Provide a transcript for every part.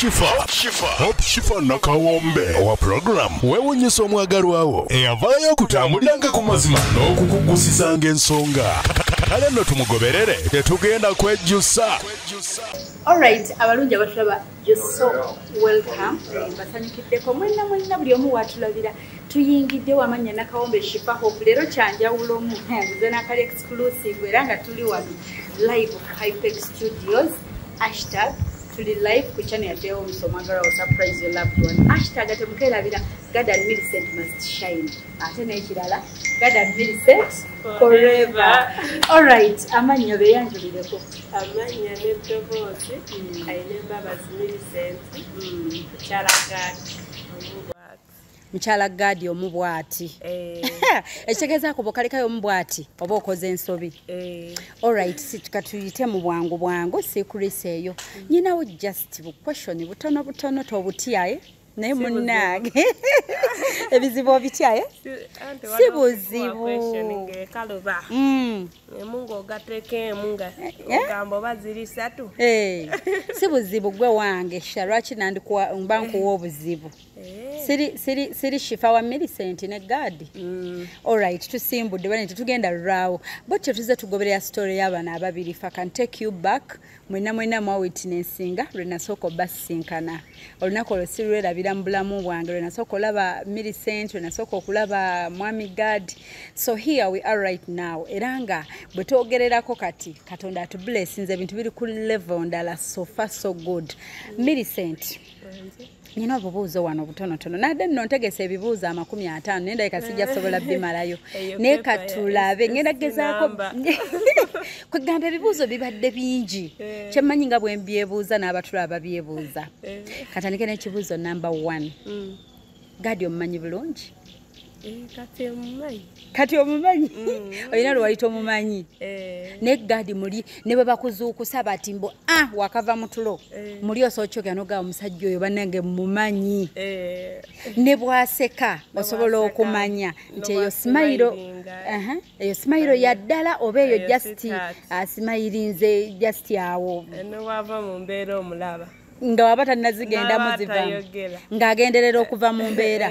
Hope Shifa nakawombe owa program wewunyisa omwagalwawo eyavaayo kutambuliranga ku mazima n'okukugusizanga ensonga kale nno tumugoberere tetugenda kwejjusa. Alright, abalungi abatulaba, you're so welcome. Basanyukiddeko mwenna buli omu watulabira tuyingidde wamanya nakawombe Shifa Hope leero kyanjawulo mu nze nakali exclusive era nga tuli wano live Hypex Studios tuli live ku channel ya Teo Msomagara wa surprise your loved one. #temukerabira God and Millicent must shine. Ate n'ekirala God and Millicent forever. Alright, amanya beyanjulireko. Amanya ne Provosi, ayine Mbabazi Millicent, Mchala Gadi omubwati. Ekitegeeza ko bokalekayo omubwati oba okoze ensobi. Alright, situkatuyite mu bwangu secret eyo. Nyinawo just question butono tobutyaye naye munnange. Ebizibu obityaye? Si buzibu. Mungu ogateke munga ogambo baziri satu. Si buzibu gwe wange sharaki nandikuwa mbanku w'obuzibu. Siri Shifa wa Millicent ne Gadi. Alright, tusimbudde bane tutugenda rawo. Botyo tuze tugoberera story y'abana ababiri. If I can take you back, mwena mwa witnessinga Renasoko basinkana. Olunaku olwo sirwerabira mu bulamu bwange Renasoko laba Millicent, Renasoko okulaba mwami Gadi. So here we are right now. Eranga bwe twogererako kati Katonda atublessinze ebintu biri ku level ndala so far so good. Millicent. Nina obubuuzo wano butonotono nadde nno ntegese ebibuuzo 50 nenda ekasijja sobola bimalayo ne katulabe ngenda gezaako kugamba ebibuuzo bibadde bingi kyemmanyi nga bwe mbyebuuza n'abatulaba babyebuuza katandike n'ekibuuzo number 1 Gadi omumanyi bulungi kati omumanyi olina lwalita omumanyi ne Gadi muli ne bwe bakuzuukusa bati mbo wakava mutulo muli osokyogera noga omusajja oyo bannange mumanyi ne bwaseka osobola okumanya nti eyo smile ya ddala oba eyo just smilinze just awo wava mu mbeera omulaba nga waba tannazigenda muzivamu ng'agenderera okuva mu mbeera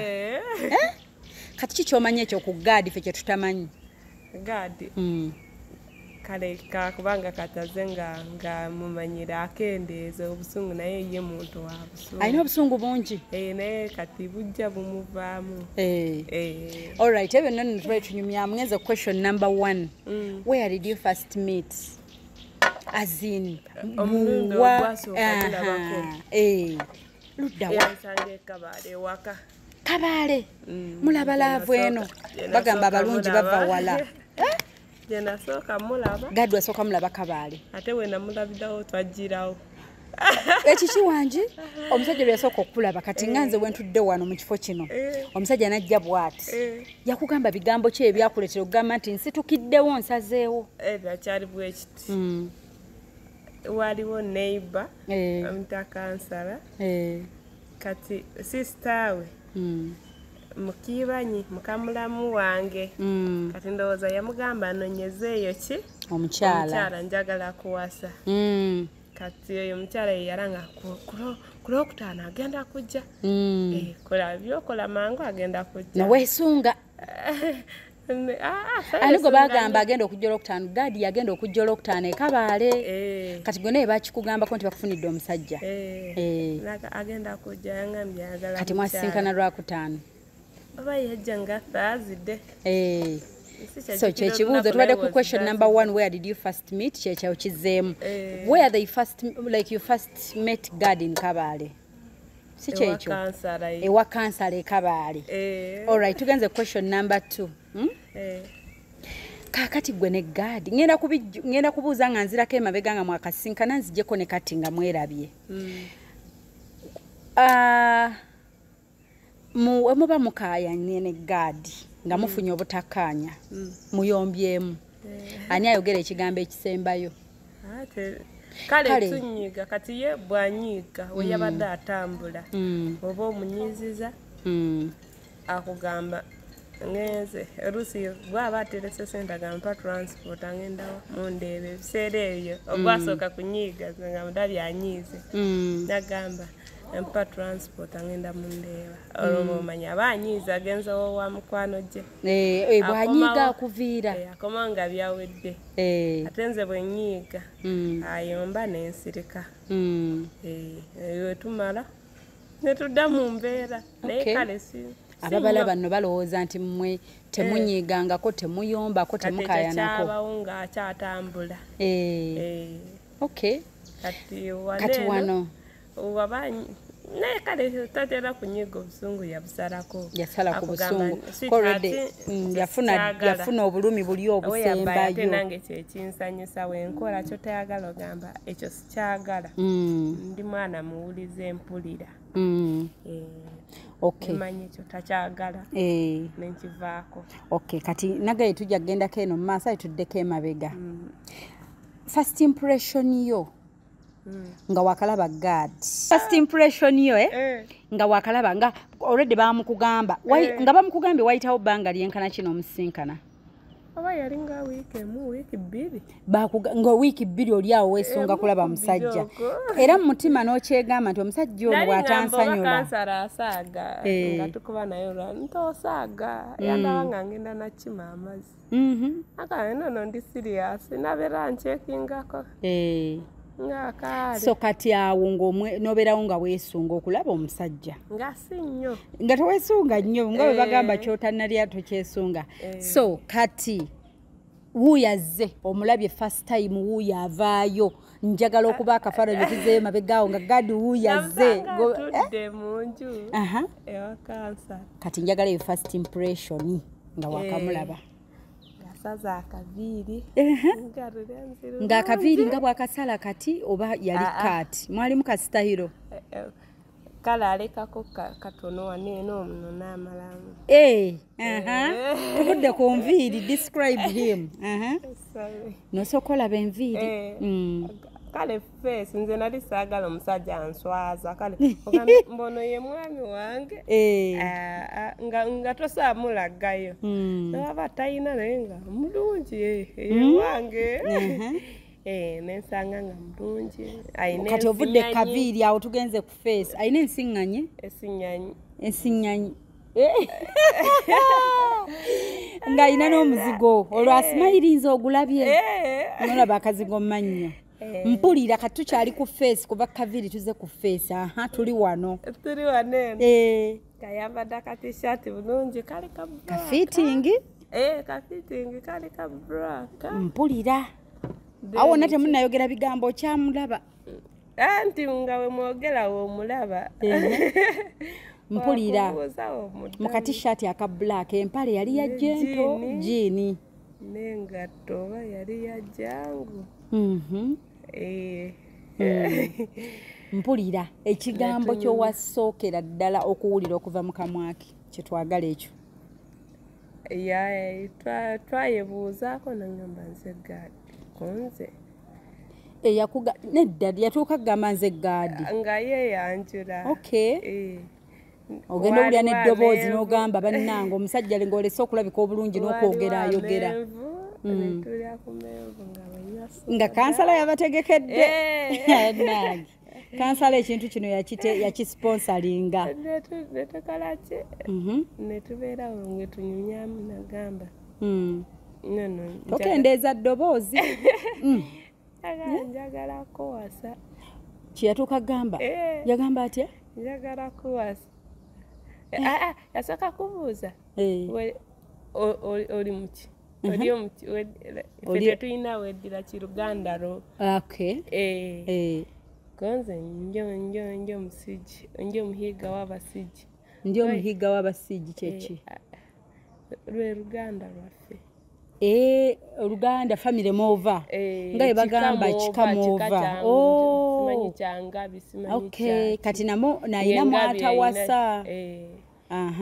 kati kikyomanya ekyo ku Gadi ffe kye tutamanyi Gadi kale kakubanga kataze nga mumanyira akendeeza obusungu naye ye muntu wa busungu alina obusungu bungi naye kati bujja bumuvaamu alright ebyo nno tubaye tunyumyamu ngenze question number 1 where did you first meet as in luddawa Kabale mulaba laavu eno bagamba abalungi bava wala jena soka mulaba Gadi wasooka mulaba Kabale ate wena mulabirawo twajjirawo ekiki wangi omusajja byasooka okulaba kati nganze wentudde wano mu kifo kino omusajja najja bwati yakugamba bigambo ki ebyakuletera okugamba nti nsitukiddewo nsazeewo byakyali bwekiti waliwo neighbor amutakansala kati sister we mukibanyi mukamulamu wange kati ndowooza yamugamba anonyezeeyo ki omukyala njagala kuwasa kati oyo omukyala yeyalanga kulwokutaano agenda kujja kola byokola mangu agenda kujja naweesunga ani gwe bagamba agenda okujja olwokutaano Gadi yagenda okujja olwokutaano Kabale kati gwe naye bakikugambako nti bakufunidde omusajja agenda kujja yangambye ayagala kati mwasinkana lwakutaano oba yajja nga Thursday so kyekibuuzo tubadde ku question number 1 where did you first meet kyekyawo kizeemu where they first like you first met Gadi in Kabale si kyekyo ewa kansala Kabale alright tugenze question number 2 kakati gwe ne Gadi ngenda kubuuza nga nzirako emabega nga mwakasinkana nzijjeko ne kati nga mwerabye muba mukayanye ne Gadi nga mufunye obutakkaanya muyombyemu ani ayogera ekigambo ekisembayo kale tunyiga kati ye bwanyiga we yabadde atambula oba omunyiziza akugamba ngenze Rusi bwaba aterese sente agamba transport agenda mundeebe ebiseera ebyo ogwasooka kunyiga nga mudali anyize nagamba empa transport angenda mundeeba olwo omanya banyiiza agenza wa mukwano gye bwanyiiga akuviira akoma nga byawedde ate nze bwe nnyiiga ayomba n'ensirika wetumala ne tudda mu mbeera naye kale si ababala bano balowooza nti mmwe temunyiigangako temuyombako temukayanako kyabawo ng'akyatambula okay kati wano naye kale tatera kunyiga obusungu yabusalako yasala ku busungu already yafuna obulumi buli obusembayo ate nange kyekinsanyusa wenkola kyotayagala ogamba ekyo sikyagala ndi mwana muwulize mpulira okay manyi ekyo takyagala nenkivaako okay kati nagaye tujja kugendako eno mu maaso ayi tuddeko emabega first impression yo nga wakalaba God first impression yo nga wakalaba nga already bamukugamba nga bamukugambye wayitawo bbanga lyenkana kino omusinkana oba yali nga wiiki bbiri nga wiiki bbiri oli awo weesunga kulaba musajja era mu mutima n'okyegamba nti omusajja ono bw'atansanyula kansala asaaga nga tukuba naye ntosaaga yandaba nga ngenda nakima amazzi akale nono ndi serious nabeera nkyekingako so kati awo nobeerawo nga weesunga okulaba omusajja nga si nnyo nga teweesunga nnyo nga bwe bagamba kyotannalya tokyesunga so kati wuuyazze omulabye first time wuuyo avaayo njagala okuba akafaananyi tuzeeyo mabegaawo nga gadi wuuyazze tudde mu nju ewa kansa kati njagala eyo first impression nga wakamulaba saza akaviiri nga akaviiri nga bwakasala kati oba yali kati mwali mukasitayiro kale alekako katono waneeno omuno n'amalamu tugudde ku nviiri describe him nosooka olaba enviiri kale face nze nali saagala omusajja answaza kale mbono ye mwami wange nga tosaamulagayo aba talina naye nga mulungi ye wange nensanga nga mulungi kati ovudde kaviiri awo tugenze ku face ayina ensiŋŋanyi ensiŋŋanyi ng'ayina n'omuzigo olwo asimayirinza ogulabye nolaba akazigo mannyo mpulira kati tukyali ku face kuva kaviiri tuze ku face tuli wano eno kayambadde akatishaati bulungi kali kafitingi kali ka black mpulira awo wonna temunnayogera bigambo kyamulaba anti nga we mwogerawo omulaba mpulira mu katishaati aka black empale yali ya jento jiini n'engatto oba yali ya jangu mpulira ekigambo kyowasookera ddala okuwulira okuva mu kamwaki kyetwagala ekyo twayebuuzaako nangamba nze gaadi konze nedda yatuuka kugamba nze gaadi nga yeyanjula ogenda owulira n'eddoboozi n'ogamba bannange omusajja ng'olese okulabika obulungi n'okwogera ayogera nga kansala yabategekedde nange kansala ekintu kino yakisponsalinga netukolaki netubeerawo ngetunyumyamu nagamba tokendeeza ddoboozi njagala kuwasa kyeyatuuka kugamba yagamba atya njagala kuwasa yasooka kubuuza oli muki ffe tulina weddira kiruganda ro konze njo musigi njo omuhiga w'abasigi ndi omuhiga w'abasigi kyeki lwe luganda lwaffe oluganda family mova nga yebagamba kikamova simanyi kyangabi simanyi kati namo nayina mwatawasa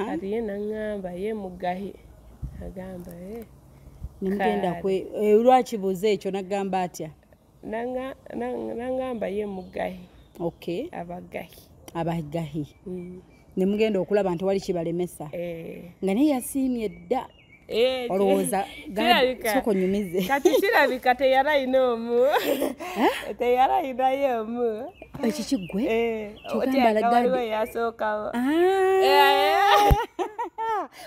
kati ye naŋŋamba ye mugahi agamba nimugenda lwakibuuza ekyo nagamba atya naŋŋamba ye mugahi abagahi nemugenda okulaba nti wali kibalemesa nga naye yasiimye dda olowooza soko nyumize kati kirabika teyarayina omu teyarayinayo omu ekikigwe waliwo yasookawo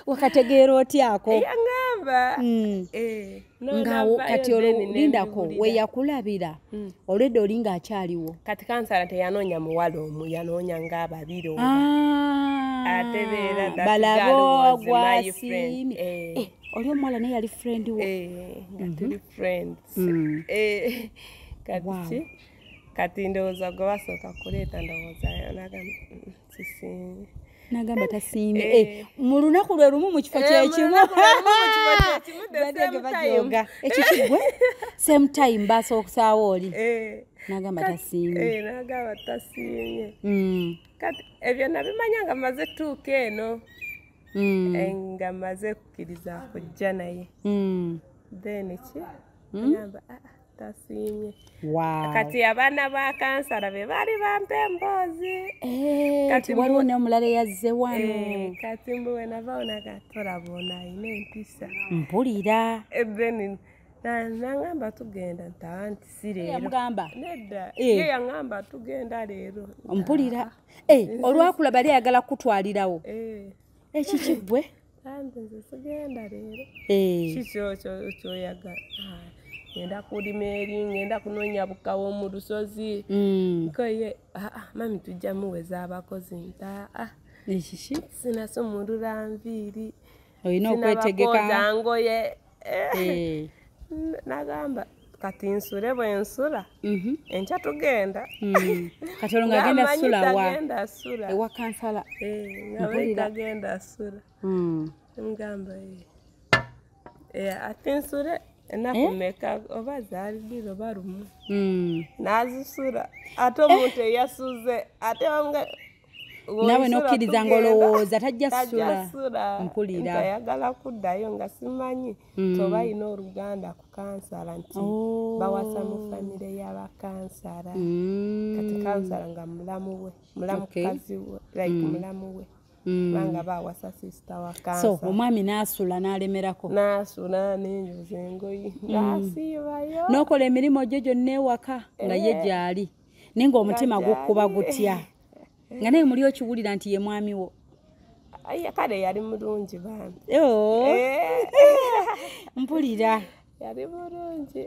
wakategeera otyako yaŋŋamba ngaawo kati olindako weyakulabira olwedde olinga akyaliwo kati kansala teyanoonya muwala omu yanoonya ng'ababiri ate beera balabo gwasiimye oli omuwala naye yali friend wo nga tuli friends kati ndowooza gwe basooka kuleeta ndowooza sisiimye nagamba tasiimye mu lunaku lwe lumu mu kifo kyekimu bajoga ekikigwe same time basookusaawo oli nagamba tasiimye nagamba tasiimye kati ebyo nabimanya nga maze tuuka eno nga maze kukkiriza kujja naye then ki nagamba tasiimye kati abaana ba kansala be baali bampa emboozi kati waliwo n'omulala yazze wano kati mbuwe navaawo nagatolabona ayina empisa mpulira then naŋŋamba tugenda ntawa nti si leero yamugamba nedda ye yaŋŋamba tugenda leero mpulira olwakulaba ali ayagala kutwalirawo ekikigwe kandi nze sigenda leero kikyoyagala ngenda kulima eri ngenda kunoonya bukawo mu lusozi koye mami tujja muweza abakozi nta ekiki sinasumulula nviiri olina okwetegeka ngoye nagamba kati nsule bwe nsula enkya tugenda kati olwo ng'agenda sula ewa kansala agenda sula ngamba ati nsule enaku meka oba zaali bbiri oba lumu n'azisula ate omuntu eyasuze ate nawe n'okkiriza ng'olowooza tajja sula mpulira ayagala kuddayo nga simanyi toba alina oluganda ku kansala nti bawasa mu famire y'abakansala kati kansala nga mulamu mukazi we like mulamu we kubanga bawasa sisita wa kansala so omwami n'asula n'alemerako n'asula n'enjoza engoyi ng'asiibayo n'okola emirimu gyo gyonna ewaka nga ye gy'ali naye ng'omutima gukkuba gutya nga naye muli okiwulira nti ye mwami wo kale yali mulungi bambi mpulira yali bulungi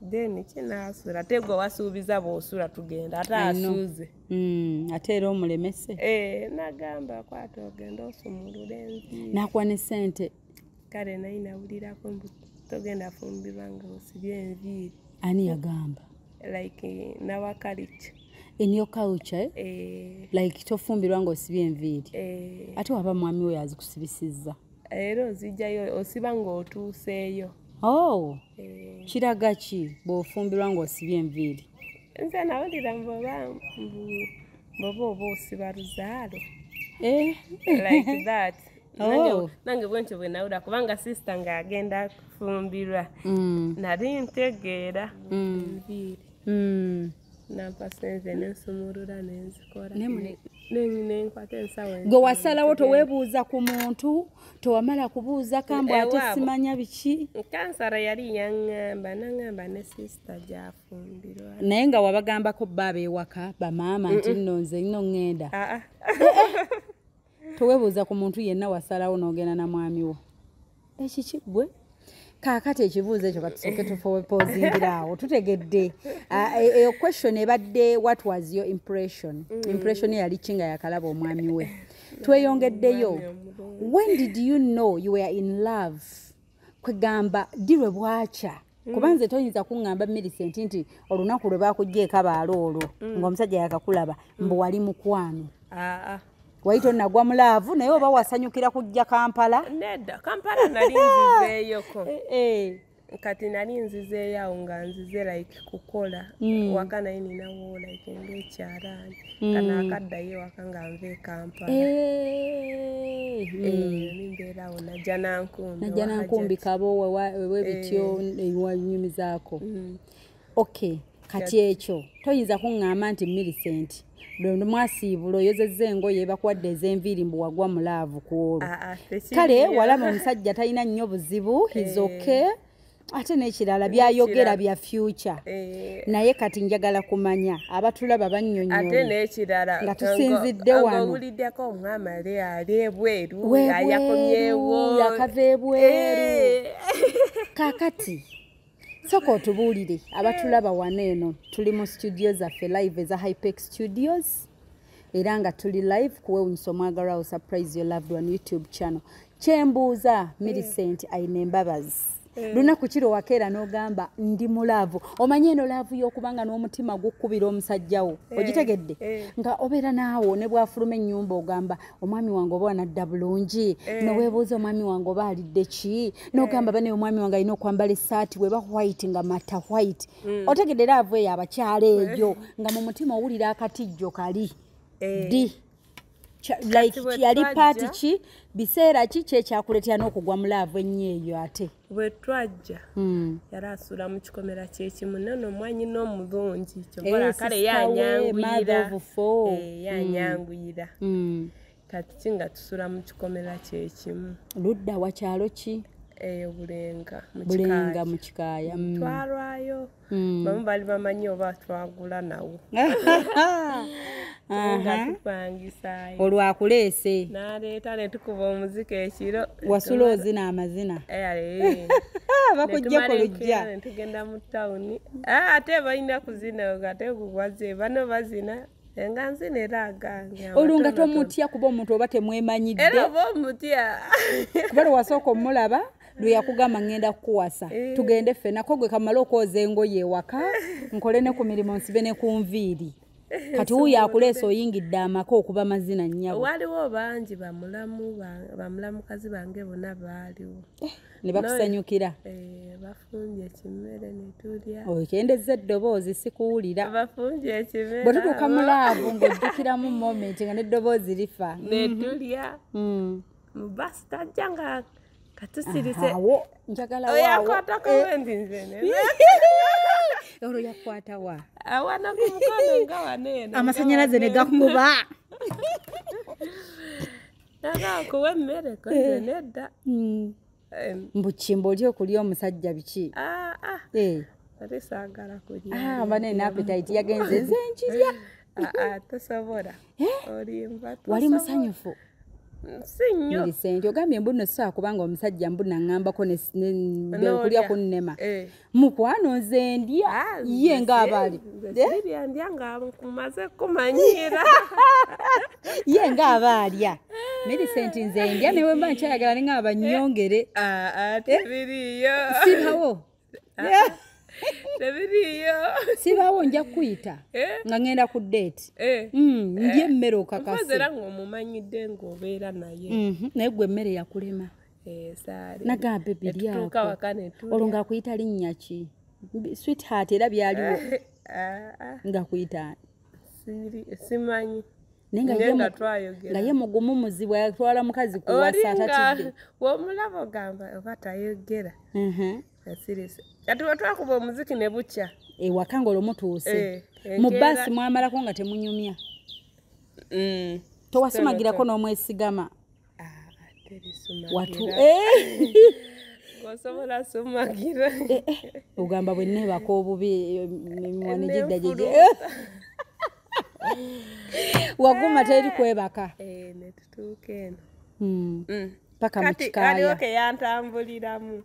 then kinasula ate gwe wasuubiza bw'osula tugenda ate asuuze ate era omulemese nagamba kwata ogenda osumulula enviiri nakuwa ne ssente kale naye nawulirako togenda fumbirwa nga osibye enviiri ani yagamba like nawakalica in your culture like tofumbirwa nga osibye enviiri ate waba mwami we yazikusibisizza era ozijjayo osiba ng'otuuseeyo kiraga ki bw'ofumbirwa ng'osibye enviiri nze nawulira mboba oba osiba luzaalo like that nange bwentyo bwe nawulira kubanga sisita ng'agenda kufumbirwa nali ntegeera enviiri nampa senze nensumulula nenzikola nenkwata ensawo gwe wasalawo toweebuuza ku muntu towamala kubuuza kambu ate simanya biki kansala yali naŋŋamba ne sisita gyafumbirwa naye nga wabagambako baaba ewaka bamaama nti nno nze nno ŋŋenda toweebuuza ku muntu yenna wasalawo n'ogenda na mwami wo ekikigwe kaakati ekibuuzo ekyo katusooke tupozingiraawo tutegedde eyo question ebadde what was your impression impression yali ki nga yakalaba omwami we tweyongeddeyo when did you know you were in love kwegamba dirwe bwakya kuba nze toyinza kuŋŋamba Millicent nti olunaku lwe bakugjeeko abaalo olwo ng'omusajja yakakulaba mbu wali mukwano waito nagwa mulaavu naye oba wasanyukira kujja Kampala nedda Kampala nali nzizeeyoko kati nali nzizeeyo awo nga nzize like kukola waka naye ninawo like ng'ekyalaani kana akaddayo waka nga nva Kampala nimbeera awo najja nankumbi kabo wewe bityo ewanyumizaako okay kati ekyo toyinza kuŋŋamba nti Millicent lwe mwasiibula oyozezza engoye bakwadde ez'enviiri mbu wagwa mu laavu ku olwo kale walaba omusajja talina nnyo buzibu hizoke ate n'ekirala byayogera bya future naye kati njagala kumanya abatulaba bannyonnyola ate n'ekirala nga tusinzidde wano owuliddeko omwami ali ebweru yakomyewo yakava ebweru kaakati soko otubuulire abatulaba wano eno tuli mu studio zaffe live eza Hypex Studios era nga tuli live kuwewunyisa omwagalwawo surprise your loved one YouTube channel kyembuuza Millicent ayina embabazi lunaku kiro wakeera n'ogamba ndi mulaavu omanye eno laavu y'okubanga n'omutima gukkubira omusajjawo ogitegedde nga obeera naawo ne bwafuluma ennyumba ogamba omwami wange oba wanadda bulungi noweebuuza omwami wange oba alidde ki n'ogamba bane omwami wange alina okwambala essaati weba white nga mata white otegedde laavu eyo abakyala eyo nga mu mutima owulira akatijjo kali di like yali paati ki biseera ki kyekyakuletera n'okugwa mu laavu ennyo eyo ate bwe twajja yali asula mu kikomera kyekimu nono omwanyi n'omulungi kyobola kale yanyanguyira kati kinga tusula mu kikomera kyekimu ludda wa kyalo ki bulenga mu kikaaya twalwayo bamu bali bamanyi oba twagula nawo nga tupangisayo olwakuleese n'aleeta ne tukuba omuzika ekiro wasula ozina amazina bakuggyako lujja ne tugenda mu tawuni ate balina kuzina ate kugwaze bano bazina nga nzina era agange olunga tomutya kuba omuntu oba temwemanyidde era oba omutya kuba lwasooka omulaba lwe yakugamba ngenda kukuwasa tugende ffenna ko gwe kamala okwoza engoye ewaka nkole ne ku mirimu nsibe ne ku nviiri kati wuuyo akuleesa oyingidde amaka okuba mazina nnyabo waliwo bangi bamulamukazi bange bonna baaliwo ne bakusanyukira bafunye ekimere ne tulya okendeza eddoboozi sikuwulira bafunye ekimere bwe tutuuka mu laavu ng'ojjukiramu moment nga n'eddoboozi lifa ne tulya mu basi tajja nga katusirise awo njagala waawo oyakwatako wendi nze olwo yakwata wa awana ku mukono nga waneeno amasannyalaze ne gakuba nagakuwa emmere koze nedda mbukimba oli okulya omusajja biki ate saagala kulya mba nene appetite yagenze nze nkirya tosobola olimba wali musanyufu si nnyo Millicent ogambye mbu nno saa kubanga omusajja mbu naŋŋambako okulya kunnema mukwano nze ndya ye ng'abaali ndya nga kumaze kumanyira ye ng'abaalya Millicent nze ndya newe mba nkyayagala ne ng'aba nnyongere tebiriyo sibawo tebiriyo sibawo nja kuyita nga ngenda ku date ndya emmere okakase era ng'omumanyidde ng'obeera naye naye gwe emmere yakulema nagambe biryako olwo ng'akuyita linnya ki sweetheart era byaliwo ng'akuyita simanyi nga ye mugumu muzibu yatwala mukazi kuwasa atatidde womulaba ogamba oba tayogera kati wetwakuba omuziki ne bukya ewaka nga olwo mutuuse mu baasi mwamalako nga temunyumya towasumagirako n'omwesigama osobola sumagira ogamba bwe neebaka obubi emimwa ne gidda gye waguma teri kwebaka netutuuka eno paka mu kikaaya kati aliwo yantambuliramu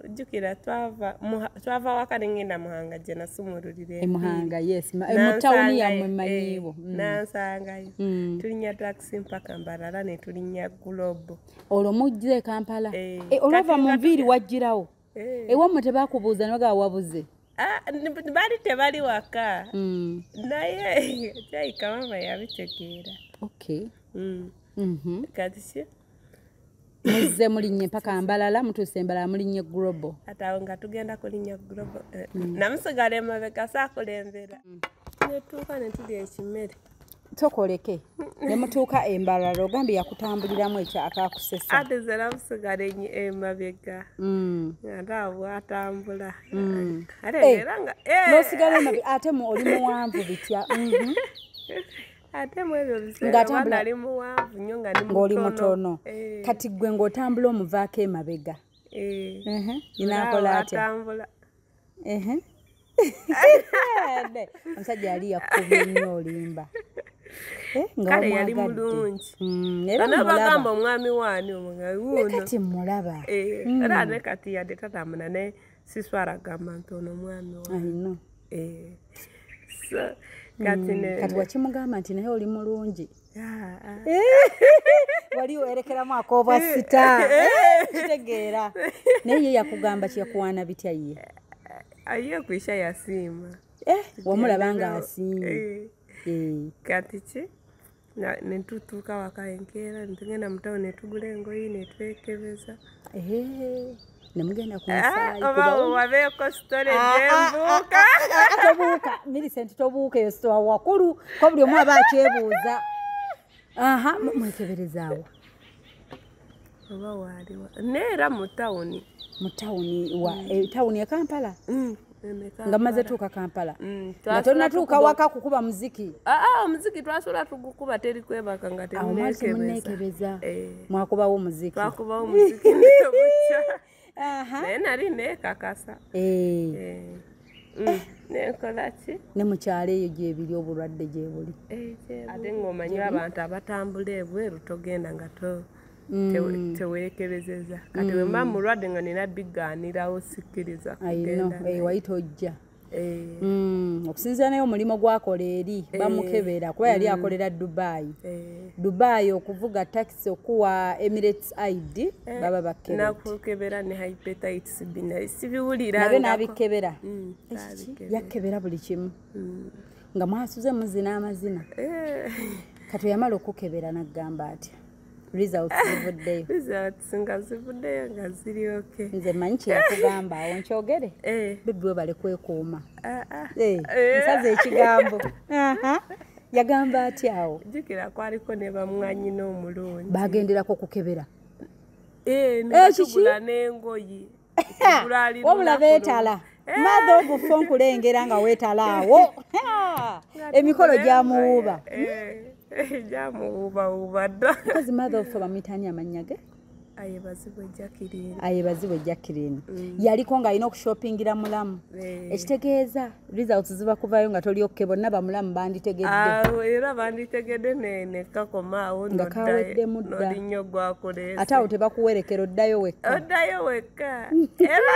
jjukira twava waka ne ngenda Muhanga gye nasumululira emuhanga yes mu tawuni yammwe mmanyiiwo nansangayo tulinnya taxi mpaka Mbarara ne tulinnya Global olwo mujje Kampala olwava mu nviiri wajjirawo ewammwe tebakubuuza ne bagaba wabuze bali tebali waka naye kyayika mama yabitegeera kati muzze mulinnye mpaka Mbalala mutuuse Mbalala mulinnye Global ate awo nga tugenda kulinnya Global namusigala emabega saakulembera netuuka ne tulya ekimere tokoleke ne mutuuka embalala ogambye yakutambuliramu akakusesa ate zera busigala emabega ate awo atambula ate era nga n'osigala emabega ate oli muwanvu bitya ate mu ebyo biseera nali muwanvu nnyo nga ng'oli mutono kati ggwe ng'otambula omuvaako emabega inaakola atya omusajja yali yakubye nnyo olimba kale yali mulungi era nabagamba omwami waani omugawuno kati mulaba era ne kati yadde tatamuna ne siswara gamba ntono omwami waani kati wakimugamba nti naye oli mulungi wali werekeramu akooba sita kitegeera naye ye yakugamba kyakuwaana bitya ye aye kwisha yasiima wamulaba nga asiimye kati ki netutuuka waka enkeera netugenda mutawo netugula engoyi netwekebeza nemugenda oba wabeeko sitole gyembuuka tobuuka Millicent tobuuka eyo sitowa wakulu ko buli omu aba akyebuuza mwekeberezaawo oba waaliwa neera mu tawuni tawuni ya Kampala nga maze tuuka Kampala nga tonatuuka waka kukuba muziki omuziki twasula tugukuba teri kwebaka nga temunekebeza mwakubawo muziki naye nali neekakasa nekola ki ne mukyalo eyo gyebiri obulwadde gyebuli ate ng'omanyi abantu abatambula ebweru togenda nga teweekebezeza kati wemba mulwadde nga nina bigaanirawo sikkiriza kugenda wayita ojja okusinziira naye omulimu gwakola eri bamukebera kuba yali akolera Dubai okuvuga taxi okuwa Emirates ID baba bakebera nakukebera ne hepatitis B sibiwulira nabe nabikebera yakebera buli kimu nga mwasuze muzina amazina kati yamala okukebera nagamba atya results nga zivuddeyo nga ziri okay nze manyi kyeyakugamba awo nkyogere bebi we bale kwekuuma nsaza ekigambo yagamba atya awo jjukira kwaliko ne bamwanyina omulungi bagenderako kukebera netugula n'engoyi wabula beetala maze obufa nkulengera nga weetala awo emikolo gyamuwuuba jamuwuuba dda kazi mother of bamwitani amannya ge ayebazibwe Jacqueline yaliko ng'alina okushopingira mulamu ekitegeeza results ziba kuvayo nga toli okke bonna bamulamu banditegedde era banditegedde nekakoma awo nga kaweddemu dda nolinnya gwakoleese ate awo tebakuwerekera oddayo wekka era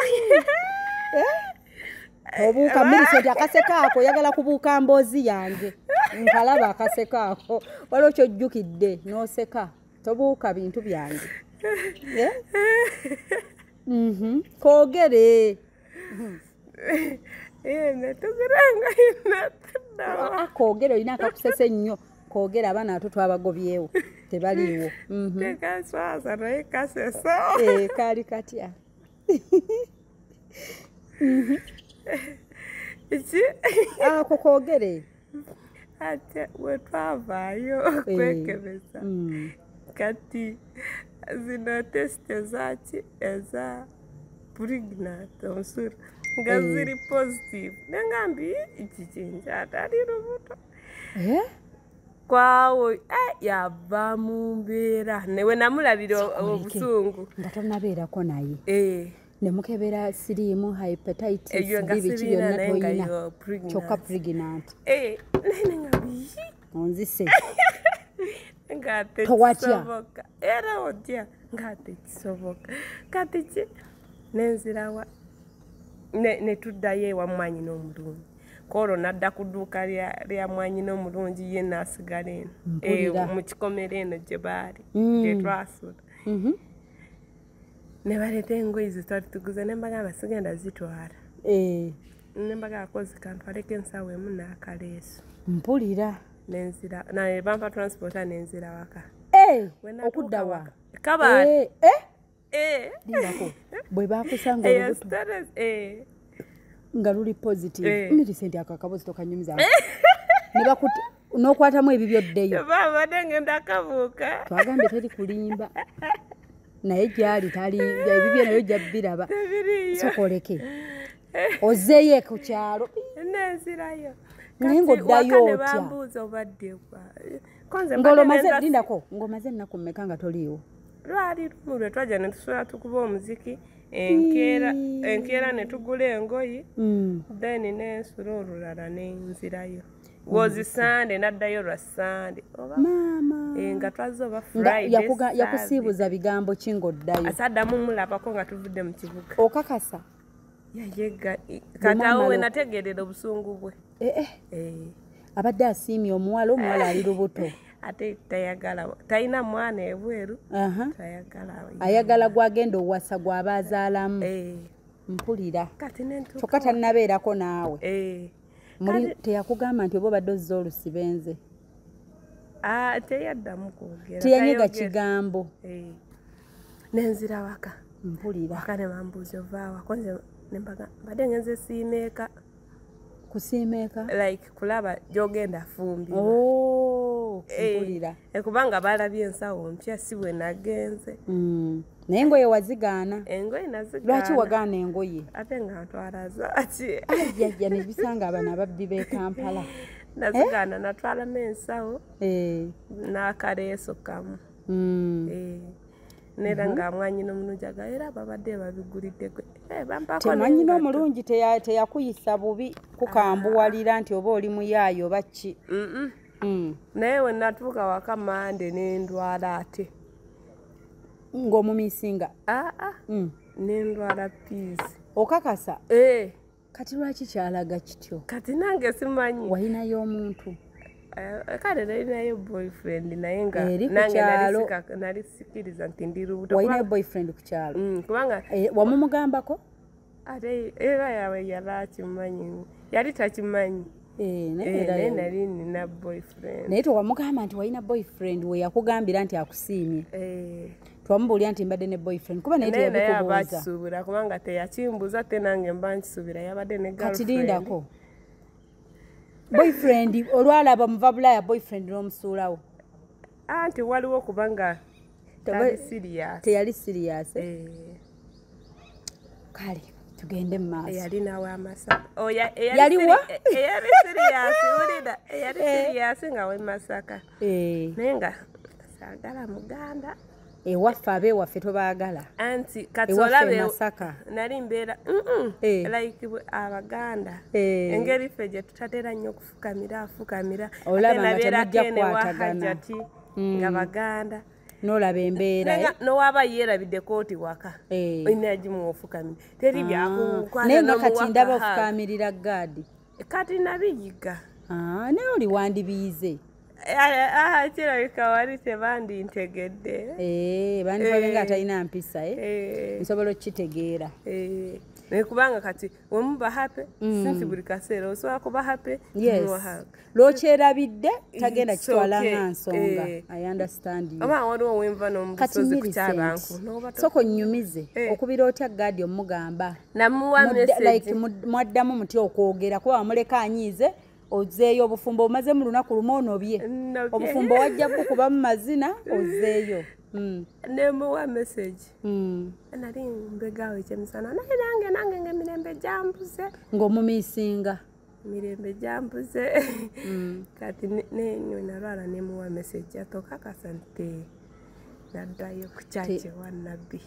obuuka Millicent akaseka ako oyagala kubuuka mboozi yange nkalaba akaseka ako waliwo kyojjukidde n'oseka tobuuka bintu byange koogere koogere olina akakusesa ennyo koogere abaana ato twabagobyewo tebaliiwo kaali katya ako koogere ate wetwavaayo okwekebeza kati zino tesite zaki eza pregnant omusura nga ziri positive nengambi ikikinjata ali lubuto kwawo yava mu mbeera newe namulabira obusungu nga tonabeerako naye nemukebera siriimu hepatitis biki byonna toyina kyokka pregnant onzise ngatekisoboka era otya ngatekisoboka kati ki nenzirawa netuddayo ewa mwanyina omulungi kolo nadda ku dduuka lya mwanyina omulungi ye naasigala eno mu kikomero eno gye baali gyetwasula ne baleeta engoyi zitwali tuguze ne mbagamba sigenda zitwala ne mbagamba kozi kantwaleko ensawo emu n'akaleeso mpulira nenzira naye bampa transporta nenzira waka okudda wa kabaali lindako bwe bakusanga olubuto nga luli positive Millicent ako akabozi tokanyumiza n'okwatamu ebibyoddeyo babadde ngenda kabuuka twagambye teri kulimba naye gyali tali ebibyo nayo jabiraba sokoleke ozeeye ku kyalo nenzirayo naye ng'oddayo otya bambuuza obaddebwa ng'omaze ennaku mmeka nga toliiwo lwali lumu lwe twajja ne tusula tukuba omuziki enkeera ne tugula engoyi then n'ensula olulala n'enzirayo wozi sande naddayo lwa sande maama nga twazze oba Friday yakusiibuza bigambo ki ng'oddayo asaddamu mulabako nga tuvudde mu kibuga okakasa yayega katawo we nategeerera obusungu bwe abadde asiimye omuwala ali lubuto ate tayagala talina mwana ebweru ayagala gwagenda owasa gwaba azaalamu mpulira kyokka tannabeerako naawe teyakugamba nti oba obadde ozza olusibenze teyaddamu kwogera teyanyega kigambo nenzira waka mpulira waka ne bambuuza ovaawa konze mbadde ngenze siimeeka kusiimeeka like kulaba gyogenda fumbira mpulira kubanga balabye ensawo mpya si bwe nagenze naye engoye wazigaana engoye nazigaana lwaki wagaana engoye ate nga ntwala zaaki ajjajja ne bisanga abano ababbi b'e Kampala nazigaana natwalamu ensawo n'akaleeso kamu neera nga mwanyina omulungi aga era babadde babigulidde temwanyina omulungi teyakuyisa bubi kukambuwalira nti oba oli muyaayo oba ki naye we natuuka waka mande n'endwala ate ng'omumisinga n'endwala piisi okakasa kati lwaki kyalaga kityo kati nange simanyi walinayo omuntu kale nalinayo boyfriend naye nga eri ku nange kyalo nali sikiriza nti ndi lubuto walinayo boyfriend ku kyalo kubanga wamumugambako ate era yawe yali akimanyi yali takimanyi naye nali nina boyfriend naye tewamugamba nti walina boyfriend we yakugambira nti akusiimye twamubuulira nti mbadde ne boyfriend kuba naye teyabikubuuza bakisuubira kubanga teyakimbuuza te nange mba nkisuubira yabadde ne kati lindako boyfriend olwalaba muva bulaya boyfriend n'omusuulawo anti waliwo kubanga teyali serious kale tugende mu maaso yali nawe amasaka yaliwa eyali serious ulida eyali serious nga we Masaka naye nga saagala muganda ewaffe abeewaffe tobaagala anti kati olabe Masaka nali mbeera like abaganda engeri ffe gye tutatera nnyo afukamira olaba nga temujja kukwatagana nga baganda n'olaba embeera n'owaba yeerabidde kooti waka olina yagimu ofukamira teri byakukwata naye nga kati ndaba ofukamirira gaadi kati nabiyiga naye oli wandibiyize kirabika wali tebandintegedde bandibabe nga atalina mpisa nsobola okukitegeera naye kubanga kati wemuba happy sinti buli kaseera osobola kuba happy lwokyerabidde tagenda kitwala nga nsonga I understand you oba waliwo wenva n'omusozi ku kyabanku soko nnyumize okubira otya gaadi omugamba namuwa message mwaddamu muti okwogera kuba wamuleka anyiize ozeeyo obufumbo omaze mu lunaku lumu onobye obufumbo wajja bukuba mu mazina ozeeyo nemuwa message nali mbegawo ekyemisana naye nange ng'emirembe gyambuze ng'omumisinga mirembe gyambuze kati nalwala nemuwa message atokakasa nti naddayo ku kyaki wa nabbi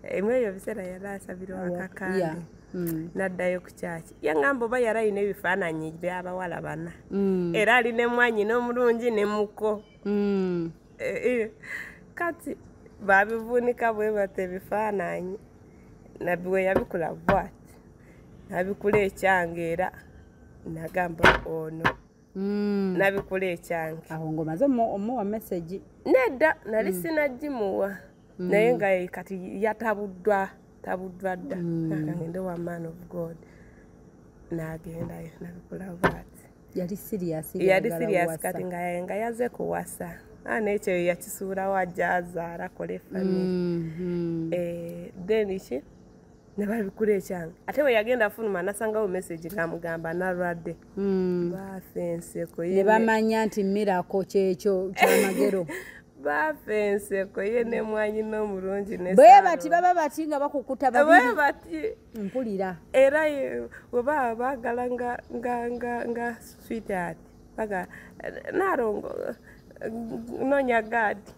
emu eyo biseera yali asabirwa akakande naddayo ku kyaki yangamba oba yali alina ebifaananyi by'abawala bana era alina emwanyi n'omulungi ne muko kati babivuunika bwe bata ebifaananyi nabbi we yabikula bwati nabikula ekyange era nagamba ono nabikula ekyange awo ng'omaze omuwa message nedda nali sinagimuwa naye nga kati yatabuddwa dda ngende wa man of God nagendayo nabikula bwati yali serious kati nga yaze kuwasa nekyo yakisuulawo ajja azaala kole family then ki ne babikula ekyange ate we yagenda afuluma nasangawo message namugamba nalwadde bafenseko ne bamanya nti Miracle kyekyo kyamagero bafenseko ye ne mwanyi n'omulungi ne bwe bati baba bati nga bakukuta babiri bati mpulira era oba baagala nga sweetheart baga narongo nonya gadi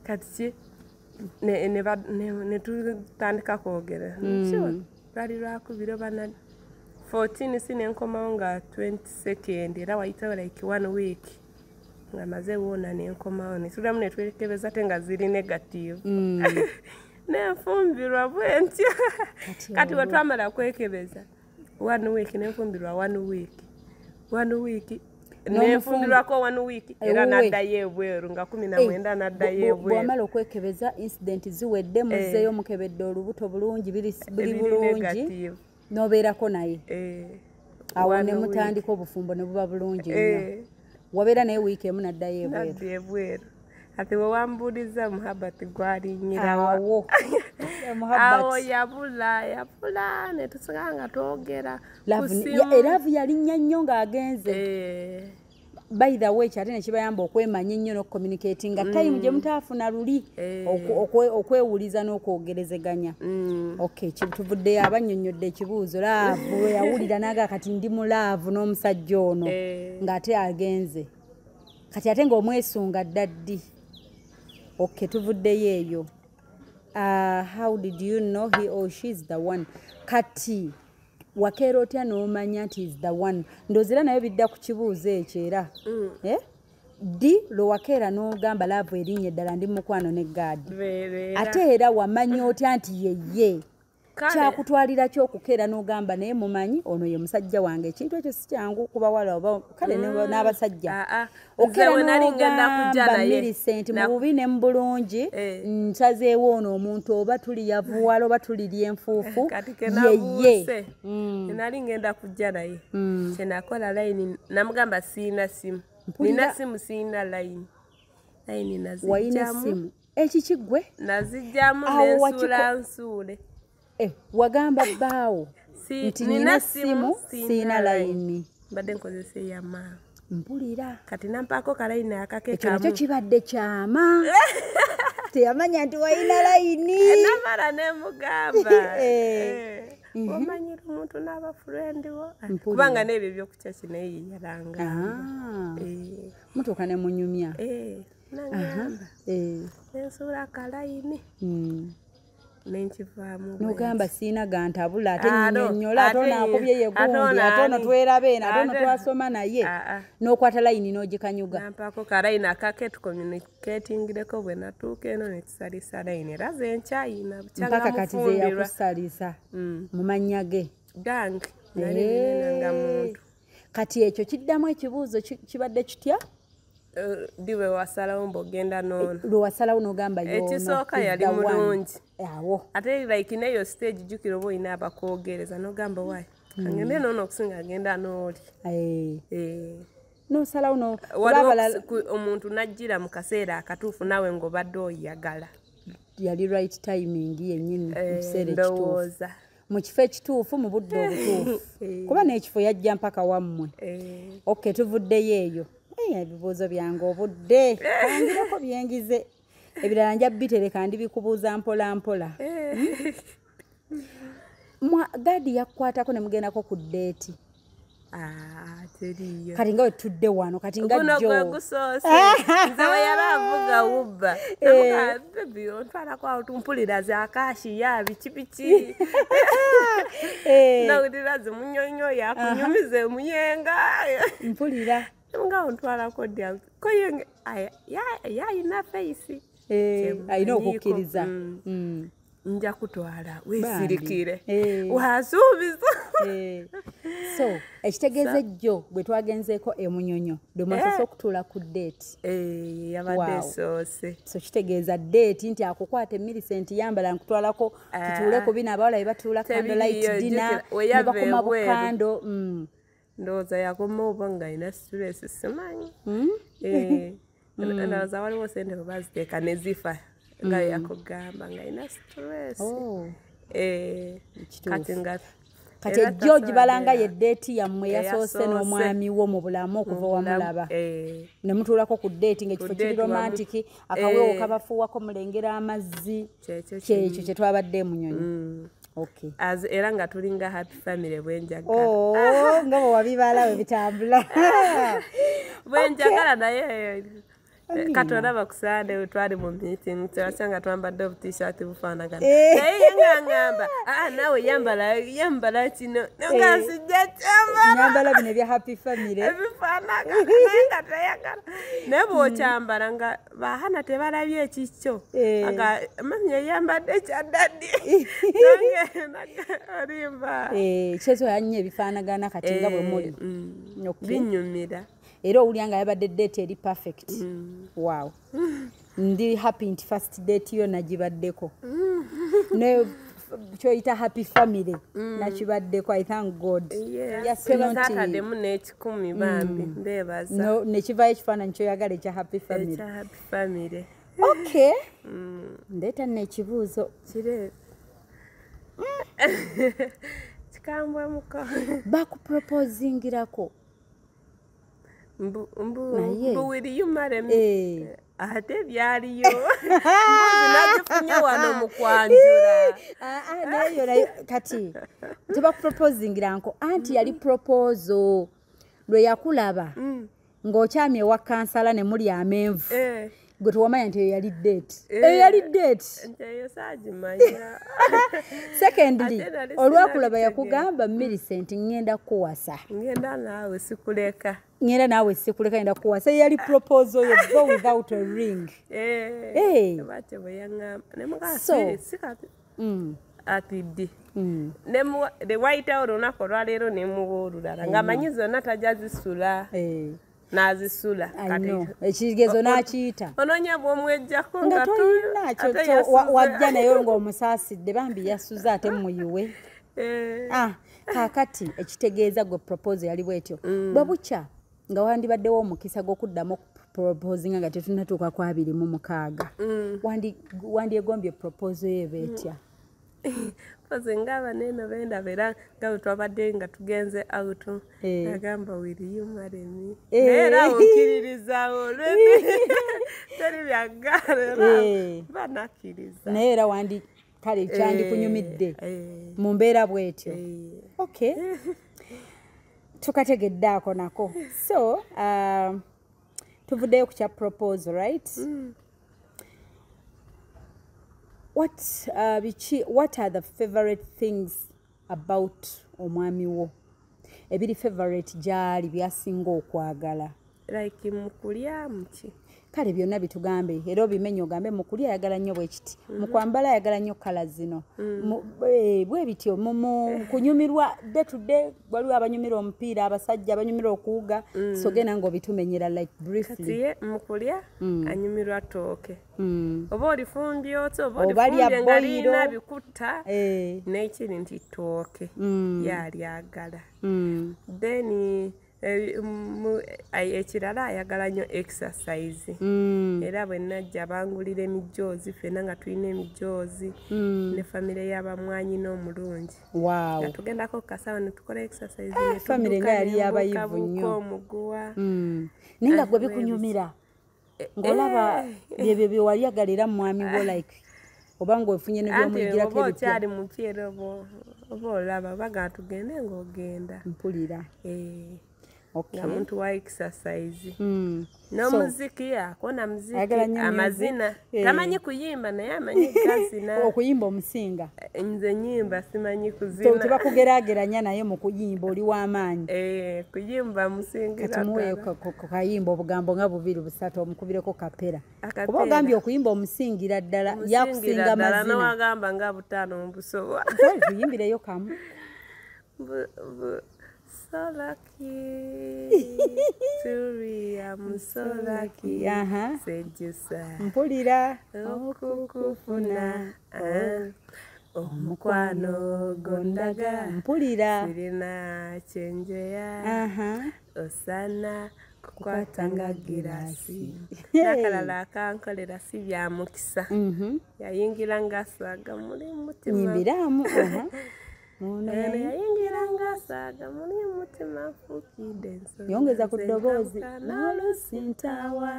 kati ne tutandika kwogera lwali lwakubira bana 14 sinenkomawo nga 22nd era wayitawo like 1 week nga maze wona nenkomawo netulamu netwekebeza te nga ziri negative nenfumbirwa bwentyo kati wetwamala kwekebeza 1 week nenfumbirwa 1 week nefumbirwako 1 week era naddayo ebweru nga 19 naddayo ebweru bwamala okwekebeza incident ziwedde muzeeyo mukebedde olubuto bulungi biri bulungi nobeerako naye awo ne mutandika obufumbo ne buba bulungi nnyo wabeera naye wiiki emu naddayo ebweru ati we wambuuliza muhabati gwalinyirawo awo yabula netusigaa nga twogera eravu yalinnya nnyo ng'agenze by the way kyate nekibayamba okwemanya ennyo n'okucommunicatinga time gye mutaafuna luli okwewuliza n'okwogerezeganya okay tuvuddeyo abannyonnyodde ekibuuzo laavu yawulira naga kati ndi mu laavu n'omusajja ono ng'ate agenze kati ate ng'omwesunga ddaddi okay tuvuddeyo eyo how did you know he or she is the one kati wakeera otya n'omanya nti is the one ndozera nayo bidda ku kibuuzo ekyo era di lwewakeera n'ogamba laavu erinnya eddala ndi mukwano ne gaadi ate era wamanya otya nti yeye kyakutwalira ky'okukeera n'ogamba naye mumanyi ono ye musajja wange ekintu ekyo si kyangu ku bawala oba kale n'abasajja okeera n'ogamba Millicent mu bubi ne mu bulungi nsazeewo ono omuntu oba tuli yavuwala oba tuli lyenfuufu yeye nali ngenda kujja naye kyenakola layini namugamba siina simu nina simu siina layini wayina simu ekikigwe nazijjamu nensuula nsuule wagamba bbaawo nti nina simu siina layini mbadde nkozesa eyamaama mpulira kati nampaako kalayini akake ekyo nakyo kibadde kyama teyamanya nti wayina layini namala nemugamba omanyira omuntu n'abafurendi wo kubanga n'ebyo ebyokukya kinaye yeyalanga mutuuka ne munyumya nagamba nensuula akalayini nenkivaamu nogamba siina gantabula ate nnyonnyola ate onaakubye ye gundi ate ono twerabe eno ate ono twasoma naye n'okwata layini n'ogikanyuga nampaako kalayini akake tucommunicatingireko bwe natuuka eno netusalisa layini era zenkyayina mpaka kati ze yakusalisa mu mannya ge gange nalinenanga muntu kati ekyo kiddamu ekibuuzo kibadde kitya diwe wasalawo mbogenda nono lwewasalawo n'ogamba yono ekisooka yali mulungi awo ate like neyo stage jukira oba olina abakwogereza n'ogamba wayi kangende noono okusinga agenda n'oli n'osalawo omuntu najjira mu kaseera akatuufu nawe ng'obadde oyagala yali right timing yennyini mu kiseera ekituufu mu kifo ekituufu mu budde obutuufu kuba n'ekifo yajja mpaka wammwe okay tuvuddeyo eyo ebibuuzo byange obudde kangireko byengize ebirala nja bitereka ndibikubuuza mpola mpola gaadi yakukwatako ne mugendako ku ddeeti kati nga wetudde wano kati nga jjo gusoose nze we yali avuga wubba bebi ontwalako awo tumpulira zakashi ya biki biki nawulira zimunyonyoyo akunyumiza emuyenga mpulira nga ontwalako dya koyenge yayina feisi ayina okukkiriza nja kutwala weesirikire wasuubiza so ekitegeeza jjo bwe twagenzeeko emunyonyo bwe mwasose okutuula ku ddeeti yabadde esoose so kitegeeza ddeeti nti akukwata Millicent yambala nkutwalako tutuule ku bino abawala be batuula candlelight dinner ne bakoma bukando ndowooza yakoma oba nga alina stress simanyi ndowooza waliwo sente bwe baziteeka ne zifa nga yakugamba nga ina stress kati ejjo gibalanga ye date yammwe yasoose n'omwami wo mu bulamu okuva wamulaba ne mutuulako ku date ng'ekifo kiri romantic akawewo kabafuuwako mulengera amazzi kyekyo kye twabadde munyonyi okay era nga tulinga happy family bwenjagala nga bwe wabibala we bitambula bwenjagala naye Katonda bakusande twali mu meeting twasanga twambadde obu-t-shirt bufaanagana naye ngamba nawe yambala kino nga sijja nyambala bino ebya happy family ebifaanagana naye nga tayagala naye bw'okyambala nga bahana tebalabye ekikyo nga mami yayambadde ekyaddaddi nange olimba kyezo yannyo ebifaanagana kati nga bwe muli binyumira era owulya nga yabadde date eri perfect wow ndi happy nti first date yo nagibaddeko ne kyoyita happy family nakibaddeko I thank God yasatademu n'ekikumi bambi ndeebaza nekivayo ekifaananyi kyoyagala ekya happy family okay ndeeta nekibuuzo kire kikambwemuko bakuproposingirako mbu will you marry me ate byaliyo mbuzi nagifunye wano mu kwanjula nayo kati tebakuproposingira nko anti yali proposal lwe yakulaba ng'okyamye ewa kansala ne muli amenvu gwe tewamanya nti yali date eyo saagimanya secondly olwakulaba yakugamba Millicent ngenda kuwasa ngenda naawe sikuleka ngenda kuwasa yali proposal yo go without a ring bate bweyangamba so atidde the white house olunaku olwaleero nemubuululala ng'amanyi zonna tajja zisula n'azisula ekigezo n'akiyita onoonya bw'omwejjako nga toyinakyo wajja naye ng'omusaasidde bambi yasuza ate muyiwe kaakati ekitegeeza gwe proposal yali bwetyo bwe bukya nga wandibaddewo omukisa gw'okuddamu proposinga nga tetunatuuka ku 26 wandyegombye proposal ye beetya Poze ngaba neno benda vera nga twabadde nga tugenze out agamba will you marry me era ukiririzawo teri byagala banakiriza nera wandi kale cyandi kunyumidde mu mbeera bwetyo okay tukategedde ako nako so tuvuddeyo ku kya proposal right what are the favorite things about omwami wo ebiri favorite gyali byasinga okwagala like mukulya muki kale byonna bitugambe era obimenye ogambe mukulya ayagala nnyo bwekiti mukwambala ayagala nnyo kala zino bwe bityo kunyumirwa day to day waliwo abanyumira omupiira abasajja abanyumira okuwuga so gena ngo bitumenyera like briefly kati mukulya anyumirwa tooke oba olifumbye otyo oba olifumbye nga lina bikutta n'ekiri nti tooke yalyagala then ekirala ayagala nnyo exercise era bwe najja bangulira emijoozi ffenna nga tulina emijoozi ne famire y'abamwanyi n'omulungi nga tugendako kukasawa ne tukola exercise famire nga yali yabayivu nnyo omuguwa naye nga gwe bikunyumira ng'olaba byebyo bye wali era mwami wo like oba ng'ofunye ne by'omuyigirako ebipya oba okyali mukyera oba olaba baga tugende ng'ogenda mpulira okay. Muntu wa exercise n'omuziki akona muziki amazina tamanyi kuyimba naye amanyi gazina okuyimba omusinga nze nyimba simanyi kuzina so tebakugeraageranya naye mu kuyimba oli w'amaanyi kuyimba musingira tumuwe kayimba obugambo nga bubiri busatu omukubireko kapera oba ogambye okuyimba omusingira ddala yakusinga amazina nawagamba nga butaano mubusobola tuyimbireyo kamu so lucky I'm so lucky sejusa mpulira okukufuna omukwano gondaga mpulira sirina kyenjeya osana kukwatanga girasi nakalala akankolera si bya mukisa yayingira ngasaga muri mutima nyimbiramu yayingira ngasaga muri mutima fukide yongeza ku ddoboozi nalusintawa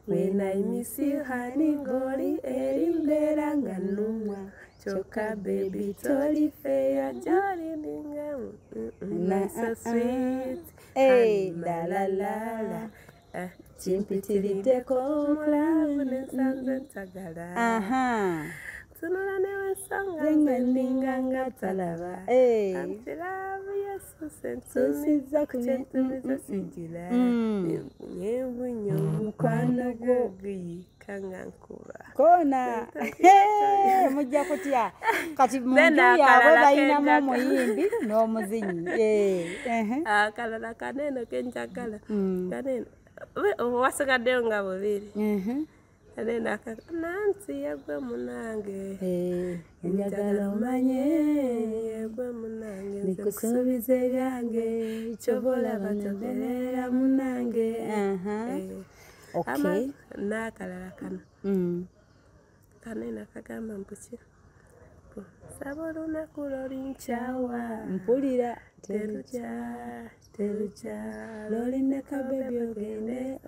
when I miss you honey goli erimbera nga numwa choka baby toli feya jolly ninga so sweet hey la la la chimpitirideko mulavu nensanze ntagala tunula newe nsonga ninganga talaba antiravu yesu sentumiza kuchentumiza sijila nyebunyo mukwano gwoguyikanga nkuba kona mujja kutya kati munju yaabwe bayinamu omuyimbi n'omuzinyi akalala kaneno kenjagala kaneno wasigaddeyo nga bubiri Nena Nancy yagwe munange njagala umanye yagwe munange nikusubize byange chobola batoberera munange okay nakalala kana kanena kagamba mpuki saboruna kulorinchawa mpulira terucha lorine kabebi ogende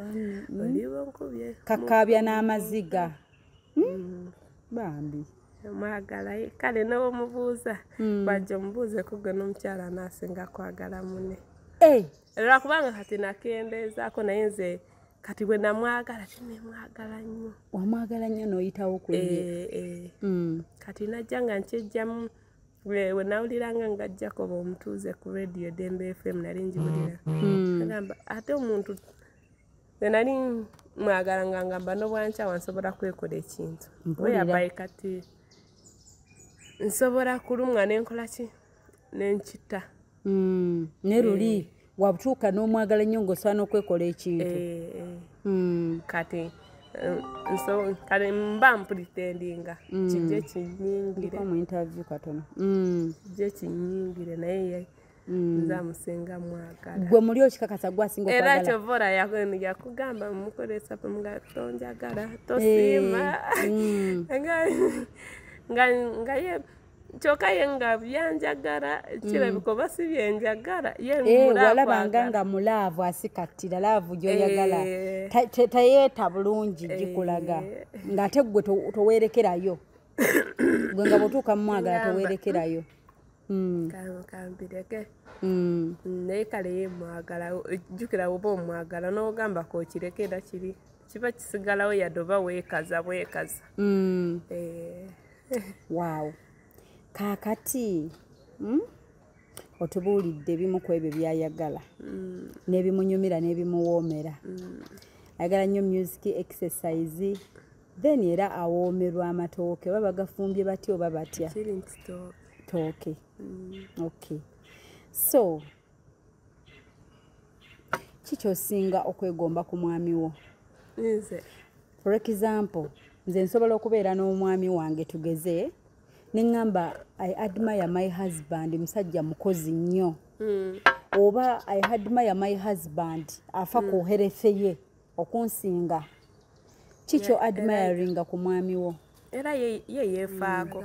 oliwo nkubye kakabya n'amaziga bambi mwagala kale nowo mubuuza bajja mubuuze kugwe n'omukyala nasinga kwagala mune lwakubanga kati nakendezaako naye nze kati bwe namwagala tinemwagala nnyo wamwagala nnyo n'oyitawo ku ye kati najja nga nkyejjamu we nawuliranga ngajjako b'omutuuze ku radio Dembe FM nali njiwulira agamba ate omuntu we nali mwagala nga ngamba n'obwankyawa nsobola kwekola ekintu weyabaye kati nsobola kulumwa n'enkola ki n'enkita ne luli wabutuuka n'omwagala nnyo ng'osaana okwekola ekintu kati kale mba mpretendinga kijje kinyingire mu interview katono kijje kinyingire naye nzamusinga mwagala gwe muli okikakasa gwasinga okwagala era kyovora yakugamba mukolesa nga tonjagala tosiima nga ye kyokka ye nga byanjagala kirabika oba si byenjagala walabanga nga mulaavu asikattira laavu gyoyagala tayeeta bulungi gikulaga ng'ate gwe toweerekerayo gwe nga bwotuuka mumwagala toweerekerayo kambireke naye kale ye mwagala jjukira oba omwagala n'ogamba kokirekera kiri kiba kisigalawo yadde oba weekaza bwekaza waawo kaakati otubuulidde ebimu ku ebyo byayagala n'ebimunyumira n'ebimuwoomera ayagala nnyo music exercise then era awoomerwa amatooke oba bagafumbye batya oba batya tooke okay so kikyosinga okwegomba ku mwami wo for example nze nsobola okubeera n'omwami wange tugeze neŋŋamba I admire my husband musajja mukozi nnyo oba I admire my husband afa ku herefe ye okunsinga kikyo admiringa ku mwami wo era ye yeefaako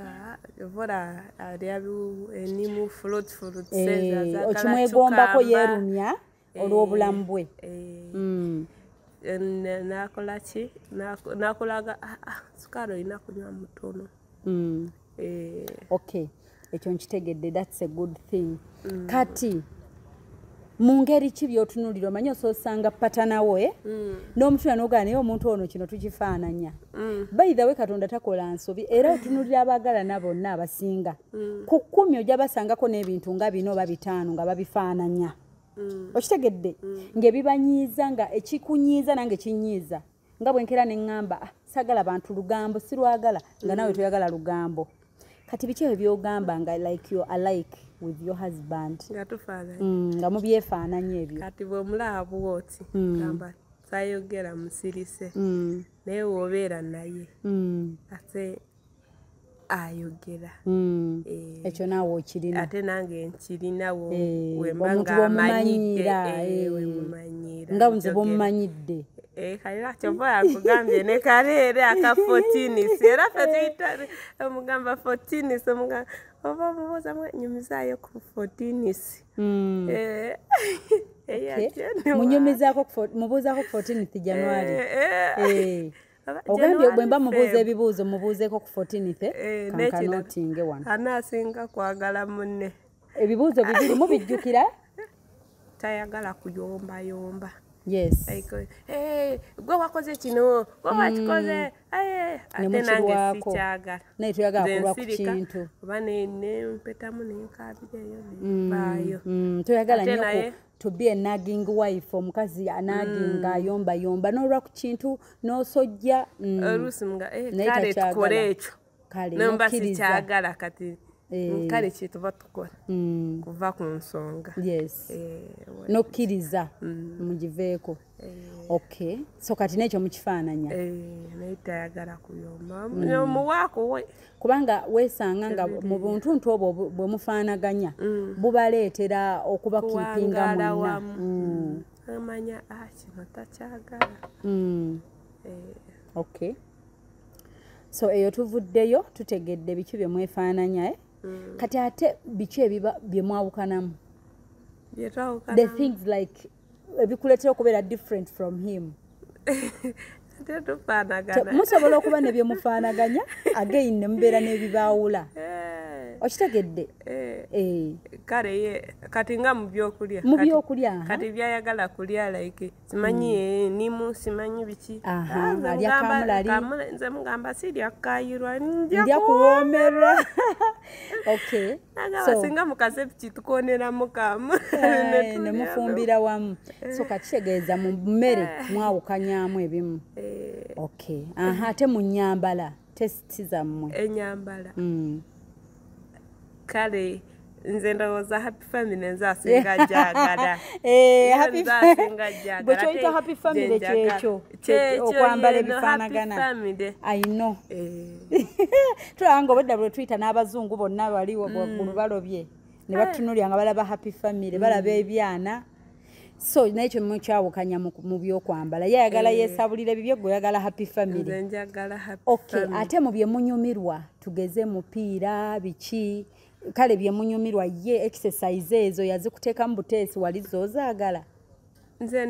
vola alyabu enimu fruit okimwegombako yeerumya olw'obulamu bwe nakola ki nakolaga sukaali olina kunywa mutono okay ekyo nkitegedde that's a good thing kati mu ngeri ki by'otunulira omanyi osoosanga patanawo n'omutula n'ogala naye omuntu ono kino tukifaananya by the way Katonda takola nsobi era otunulira abaagalana bonna abasinga ku 10 ojja basangako n'ebintu nga 4 oba 5 nga babifaananya okitegedde ng'ebibanyiiza nga ekikunyiiza nange kinyiiza nga bwenkera ne ŋŋamba sagala bantu lugambo sirwagala nga nawe toyagala lugambo kati biki ebyo by'ogamba nga like you alike with your husband nga mubyefaananya ebyo kati bw'omulaba bwoti gamba sayogera musirise naye w'obeera naye ate ayogera ekyo naawe okirina ate nange nkirinawo omuntu bw'omumanyira nga nze bw'omumanyidde kalira kyova yakugambye ne kaleere aka 14 era ffe tuyita omugamba 14 omugamba oba omubuuza nyumizaayo ku 14 mubuuzaako 14 January ogambye bwe mba mubuuza ebibuuzo mubuuzeeko ku 14 kankanotinge wano anaasinga kwagala munne ebibuuzo bibiri mubijjukira tayagala kuyombayomba yes gwe wakoze kino gwe wakikoze ate nange sikyagala naye tuyagala kulwa ku kintu oba nempetamu nenkabireyo nebaayo tuyagala nnyo to be a nagging wife omukazi anaginga ayombayomba n'olwa ku kintu n'osojja oluusi nga kale tukole ekyo nomba sikyagala kati kale kyetuba tukola kuva ku nsonga yes nokkiriza mugiveeko okay so kati nekyo mukifaananya naye tayagala kuyomba omuwaako we kubanga weesanga nga mu buntuntu obwo bwe mufaanaganya bubaleetera okuba kiipinga mwenna amanya kino takyagala okay so eyo tuvuddeyo tutegedde biki bye mwefaananya kati ate biki ebiba bye mwawukanamu the things like ebikuleetera okubeera different from him musobola okuba ne bye mufaanaganya again ne mubeera n'ebibaawula okitegedde kale ye kati nga mu byokulya kati byayagala kulya like simanyi nimu simanyi biki alya kamulali nze mugamba sirya kukayirwa ndya kuwoomerwa okay so singa mukaze biki tukoneramu kamu ne mufumbira wamu so kakitegeeza mu mmere mwawukanyaamu ebimu okay ate mu nnyambala testi zammwe ennyambala kale nze ndowooza happy family nze asinga jagala bwe kyoyita happy family kyekyo okwambala ebifaanagana I know tulanga obudda bwe tuyita n'abazungu bonna bali waggulu balobye ne batunulya nga balaba happy family balaba ebyana so nekyo mukyawukanya mu byokwambala yayagala yeesabulira ebibyo gwe oyagala happy family okay ate mu bye munyumirwa tugeze mupiira biki kale bye munyumirwa ye exercise ezo yazikuteeka mu buteesi wali zoozaagala nze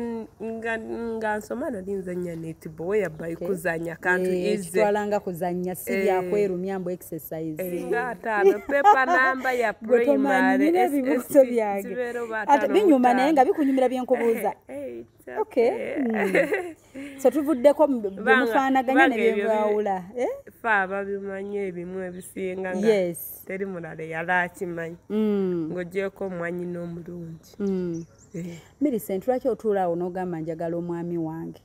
nga nsoma nali nzannya netball weyabba kuzannya kantu twalanga kuzannya si byakwerumya mbu exercise nga ataano pepa namba ya primary ebibuuzo byange ate binyuma naye nga bikunyumira byenkubuuza okay so tuvuddeko byemufaanaganya ne byebaawula fe ababimanyi ebimu ebisinga nga teri mulala yali akimanyi ng'ogyeko omwanyi n'omulungi Millicent lwaki otuula awo n'ogamba njagala omwami wange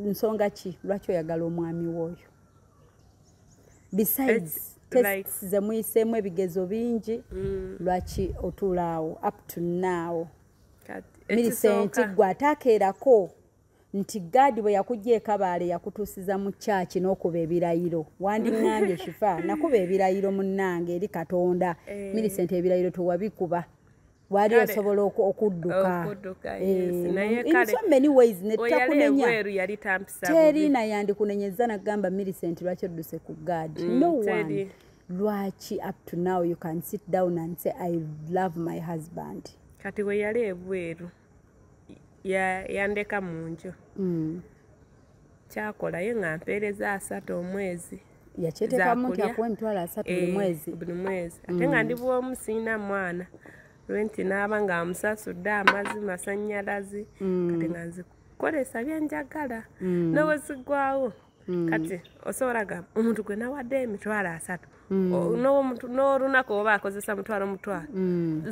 nsonga ki lwaki oyagala omwami w'oyo besides tests ze muyiseemu ebigezo bingi lwaki otuula awo up to now Millicent gwe ataakeerako nti gaadi bwe yakujja ekabaale yakutuusiza mu kyaki n'okuba ebirayiro wandiŋŋambye shifa nakuba ebirayiro munnange eri Katonda Millicent ebirayiro tewabikuba wali osobola okudduka in so many ways netakunenya teri naye andikunenyeza nagamba Millicent lwaki odduse ku gaadi no one lwaki up to now you can sit down and say I love my husband kati we yali ebweru yandeka mu nju kyakola ye nga mpeereza 3 omwezi yakyeteekamu nti akuwa emitwalo 3 buli mwezi ate nga ndi bw'omu siina mwana lwenti naaba nga amusasudde amazzi masannyalazi kati nga nzikolesa byenjagala n'obwesigwawo kati osobola gamba omuntu gwe nawadde emitwalo 3 n'olunaku oba akozesa mutwalo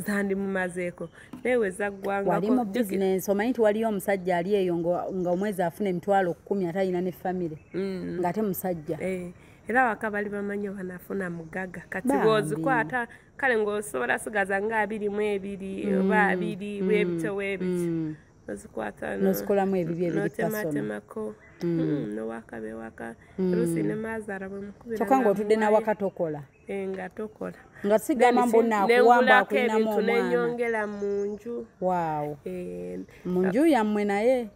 zandi mumazeeko neeweza ggwanga wali mu bizinensi omanyi nti waliyo omusajja ali eyo nga omwezi afuna emitwalo 10 ate alina ne famire ng'ate musajja era waka bali bamanyi banafuna mugaga kati bw'ozikwata kale ng'osobola sigaza nga 22 oba 2 bwebityo nozikwata nozikolamu ebibyo ebiri personal notematemako nowakabe waka lusi ne mazara bwe mukubira kyokka ng'otudde nawaka tokola nga tokola nga sigamba mbona akuwamba akulinamu omwana nenyongera munju waaw munju yammwe naye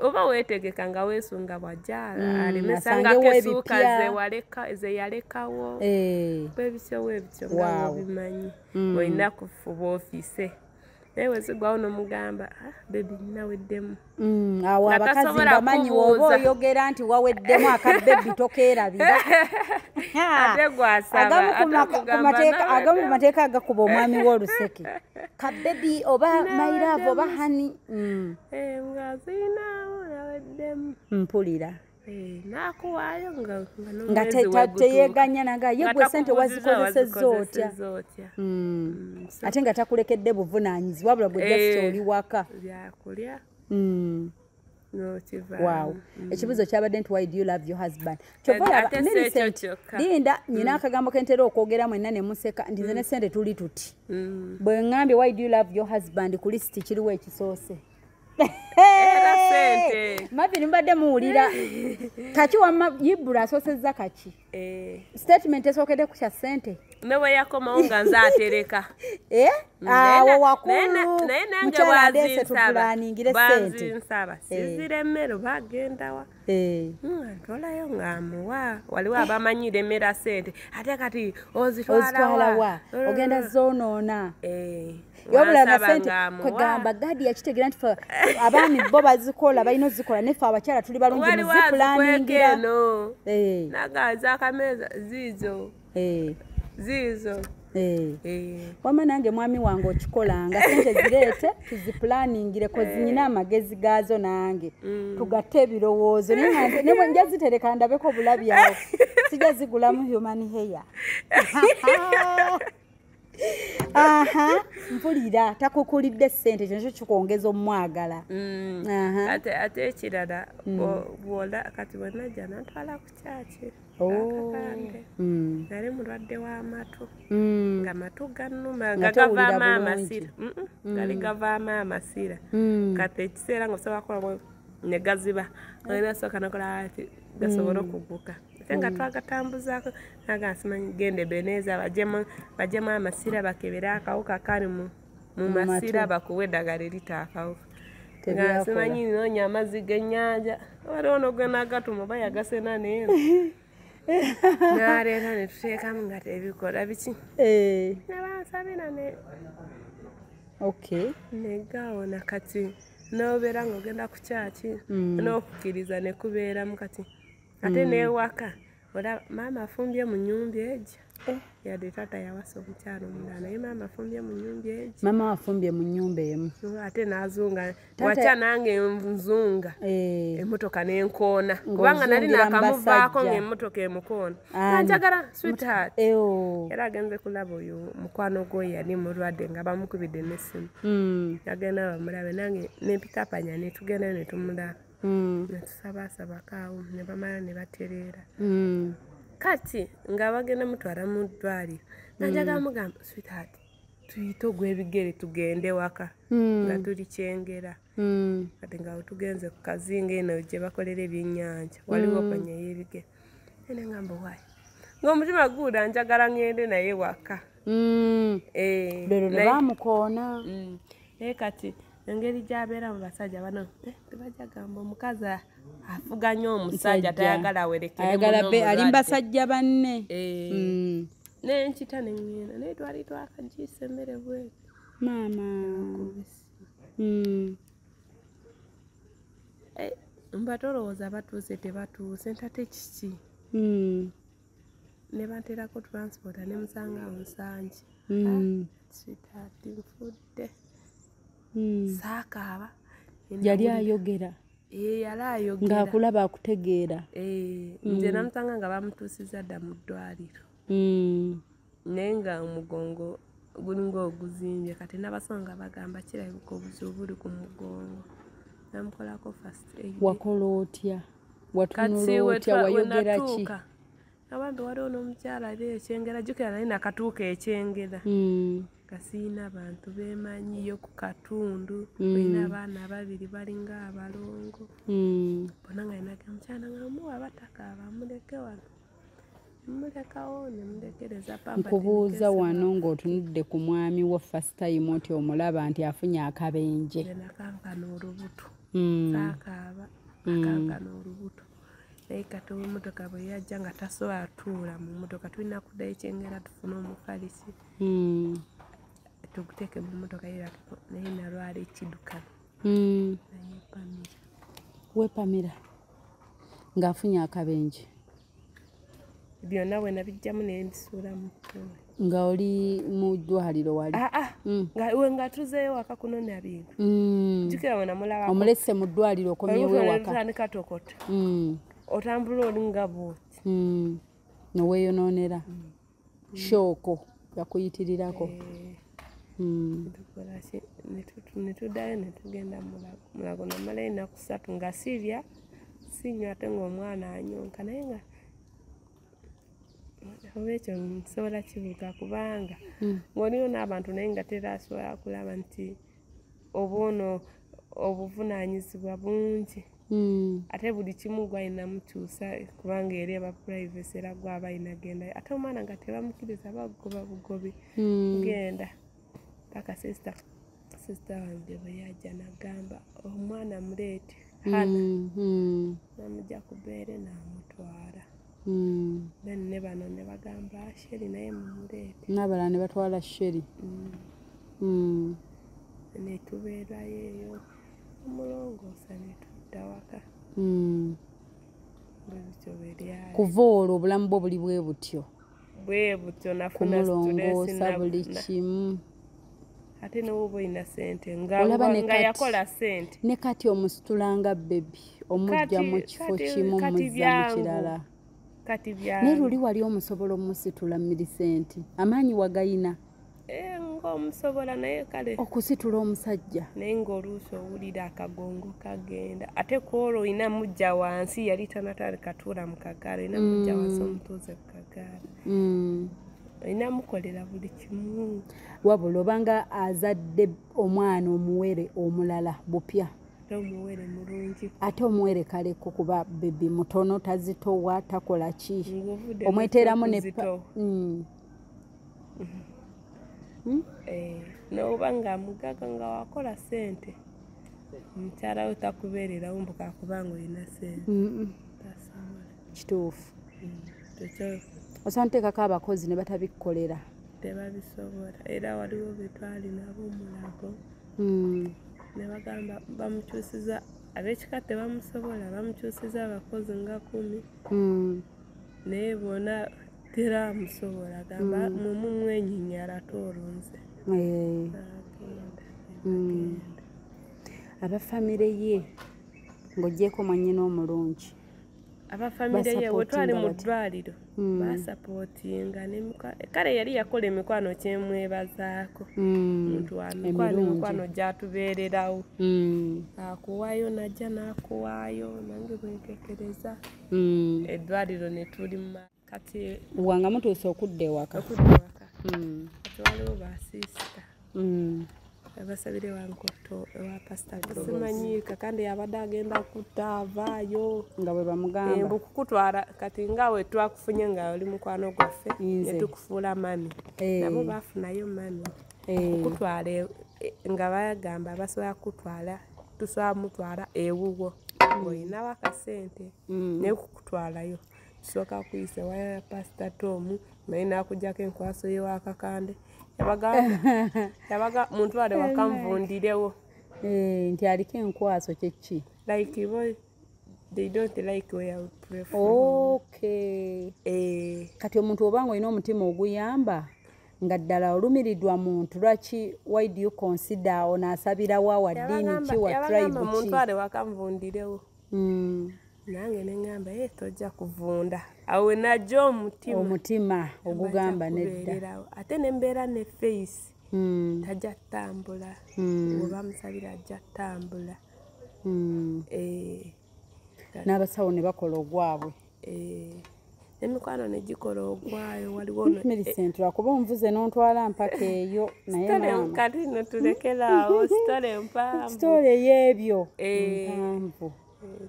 oba weetegeka nga weesunga bwajala alimesangako esuuka ze yalekawo bwebityo weebityo nga obimanyi olina kufuba ofiise naye wezigwawo n'omugamba bebi ninaweddemu awo abakazi bamanyi woba oyogera nti waweddemu akabebi tokeerabira ate gwasaba agamu ku mateeka agakuba omwami w'oluseke kabebi oba mairaavu oba hani ngazirinawo naweddemu mpulira nakuwaayo nga teyeganya naga ye gwe sente wazikozesezza otya ate nga takulekedde buvunaanyizibwa wabula gwe just oli waka byakulya wow ekibuzo kyabadde nti why do you love your husband kyokolaba Millicent linda nyina akagambo kentera okwogera mwenna ne museka nti nze ne sente tuli tuti bwe ngambye why do you love your husband ku lisiti kiriwo ekisoose mabi nimbadde muwulira kaki wamma yibula asoosezza kaki statement esookedde ku kya ssente newe yakomawo nga nze atereka awo wakulu naye nange mukyala adeese tupulaningire ssente bazinsaba sizira emmere bagendawa ntolayo ng'amuwa waliwo abamanyira emmera ssente ate kati ozitwalawa ogenda zoonoona yobula nga sente kwegamba gadi yakitegeera nti abaami bo bazikola balina ozikola nefe abakyala tuli balungi muzipulaningira nagaza akameza zizo wama nange mwami wange okikolanga sente zireete tuziplaningire kozinyina amagezi gaazo nange tugatte ebirowoozo naye nja zitereka ndabeko obulabi awo sijja zigulamu human hair mpulira takukulidde ssente kyo kikwongeza omwagala ate ekirala bwola kati bwenajja nantwala ku kyaki nali mulwadde w'amatu nga matu gannuma nga gavaamu amasira gali gavaamu amasira kati ekiseera nga osobola ne gaziba olina sooka nakola ati gasobole okuguka ate nga twagatambuzaako nagasimanyi gende Beneza bajjemu amasira bakebere akawuka kali mu masira bakuwe eddagala erita akawuka nga simanyi noonya amazzi g'ennyanja waliwo nogenagatuma oba yagasena neeno naleeta ne tuteekamu nga tebikola biki nebansabira negawona kati nobeera ng'ogenda ku kyaki n'okukkiriza ne kubeeramu kati ate neewaka olaba maama afumbye mu nnyumba egyo yadde taata yawasa omukyalo omulala naye maama afumbye mu nnyumba egyo maama wafumbye mu nnyumba emu ate n'azunga wakya nange nzunga emmotoka n'enkoona kubanga nali nakamuvaako ng'emmotoka emukoona nanjagala sweetheart era agenze kulaba oyo mukwano gwe yali mulwadde nga bamukubidde n'essimu yagenda bamulabe nange nempitapanya netugenda ne tumulaba netusabaasabako awo ne bamala ne batereera kati nga bagenda mutwala mu ddwaliro nanjagala mugamba sweetheart tuyite ogw'ebigere tugende waka nga tuli kyengera kati nga tugenze ku kazinga eno gye bakolera ebyennyanja waliwo kwenya y'ebigere ene ngamba waayi ng'omutima guuda njagala ngende naye waka lero ne bamukoona naye kati engeri gy'abeera mu basajja bano tebajagamba omukazi afuganya omusajja tayagala awerekere ali mbasajja banne nenkita neŋŋenda naye twali twakagiisa emmere bweti maama mba tolowooza batuuse tebatuuse ntate kiki ne banterako transporta ne musanga awo nsanje sitaati nfudde saakaaba yali ayogera yali ayogera ng'akulaba akutegeera nze namusanga nga bamutuusiza dda mu ddwaliro naye nga omugongo gulinga oguzimbye kati n'abasonga bagamba kirabika obuzibu buli ku mugongo namukolako first aid wakola otya watunula otya wayogera ki abambi waliwo n'omukyala ali ekyengera jjukira naye nakatuuka ekyengera kasiina abantu beemanyiyo ku katundu olina abaana babiri balinga abalongo bona nga yinaga mukyala nga muwa abataka bamuleke wano mulekawo ne mulekereza pamba nkubuuza wano ng'otunudde ku mwami wo first time oti omulaba nti afunye akabenje nakankana olubuto saakaaba akankana olubuto naye kati ow'emmotoka bwe yajja nga tasobola tuula mu mmotoka tulina kuddayo ekyengera tufune omufalisi tuguteeke mu mmotoka naye nalwala ekiddukano naye Pamira wepamira ng'afunye akabenje byonna bwe nabijjamu naye mbisuula mu ttooyi nga oli mu ddwaliro wali nga tuzeeyo waka kunona bintu jjukira we namulabako omulesse mu ddwaliro okomyewo ewaka otandika tokota otambula oli nga bwoti noweeyonoonera shooko yakuyitirirako netuddayo netugenda mulago namalayo ennaku 3 nga sirya sinywa ate ng'omwana anyonka naye nga olwekyo nsobola kibuuka kubanga ng'oliyo n'abantu naye nga terasobola kulaba nti obwono obuvunaanyizibwa bungi ate buli kimu gwalina mukyusa kubanga eri aba privacy era gwaba ayinagenda ate omwana nga tebamukiriza bagoba bugobi genda paka sister wange bwe yajja nagamba omwana muleete hana namujja ku bbeere n'amutwala then ne bano ne bagamba Sheri naye mumuleete n'abalala ne batwala Sheri netubeerayo eyo omulongoosa netudda waka kuva olwo obulamu bwo buli bwe butyo nafuna kumulongoosa buli kimu ate n'oba olina ssente nga yakola ssente ne kati omusitulanga bebi omujja mu kifo kimu muzza mu kirala kati naye luli wali omusobola omusitula mirisenti amaanyi wagayina ng'omusobola naye kale okusitula omusajja naye ng'oluusi owulira akagongo kagenda ate kwolwo olina mujja wansi yali tanatandika tuula mu kagaala olina mujja wansi omutuuze ku kagaala olina mukolera buli kimu wabula obanga azadde omwana omuwere omulala bupya omuwere mulungi ate omuwere kaleko kuba bebi mutono tazitowa takola ki omweteramu ne noba nga mugaga nga wakola ssente omukyala we takubeererawo mbuka kubanga olina ssente kituufu osobola nteekako abakozi ne batabikkolera tebabisobola era waliwo betwali nabo omulago ne bagamba bamukyusiza ab'ekika tebamusobola bamukyusiza abakozi nga 10 naye bona teramusobola gamba mumumwenyinyala tolunze abafamire ye ng'ogyeko mwannyina omulungi abafamire ye wetwali mu ddwaliro basapootinga kale yali yakola emikwano kyemwebazaako muntu wa mikwano gyatubeererawo akuwaayo najja n'akuwaayo nange bwenkekereza eddwaliro ne tuli kati wanga mutuuse okudda ewaka kati waliwo basiisita abasabire wankoto ewa pasita simanyiika kandi yabadde agenda kutta avaayo nga bwe bamugamba mbukukutwala kati nga we twakufunye nga oli mukwano gwaffe ne tukufuula mami nabo baafunayo mami okutwala nga bagamba basobola kutwala tusobola mutwala ewuwo ng'olinawo akasente naye kukutwalayo tusooka kuyisa waya ya pasita Tomu naye nakugjako enkwaso y'ewakakande yabaga muntu wale wakamvundirewo nti aliko enkwaso kyeki like they don't like where we pray for kati omuntu obanga olina omutima oguyamba nga ddala olumiriddwa muntu lwaki why do you consider onaasabirawo wa ddiini ki wa tribe ki muntu wale wakamvundirewo nange neŋŋamba tojja kuvunda awe najja omutima ogugamba nedda ate nembeera ne face tajja ttambula oba musabira ajja ttambula n'abasawo ne bakola ogwabwe emikwano ne gikola ogwayo waliwo Millicent lwakuba onvuze n'ontwala mpaka eyo naye maama kati no tulekeraawo sitole mpanvu sitole y'ebyo mpanvu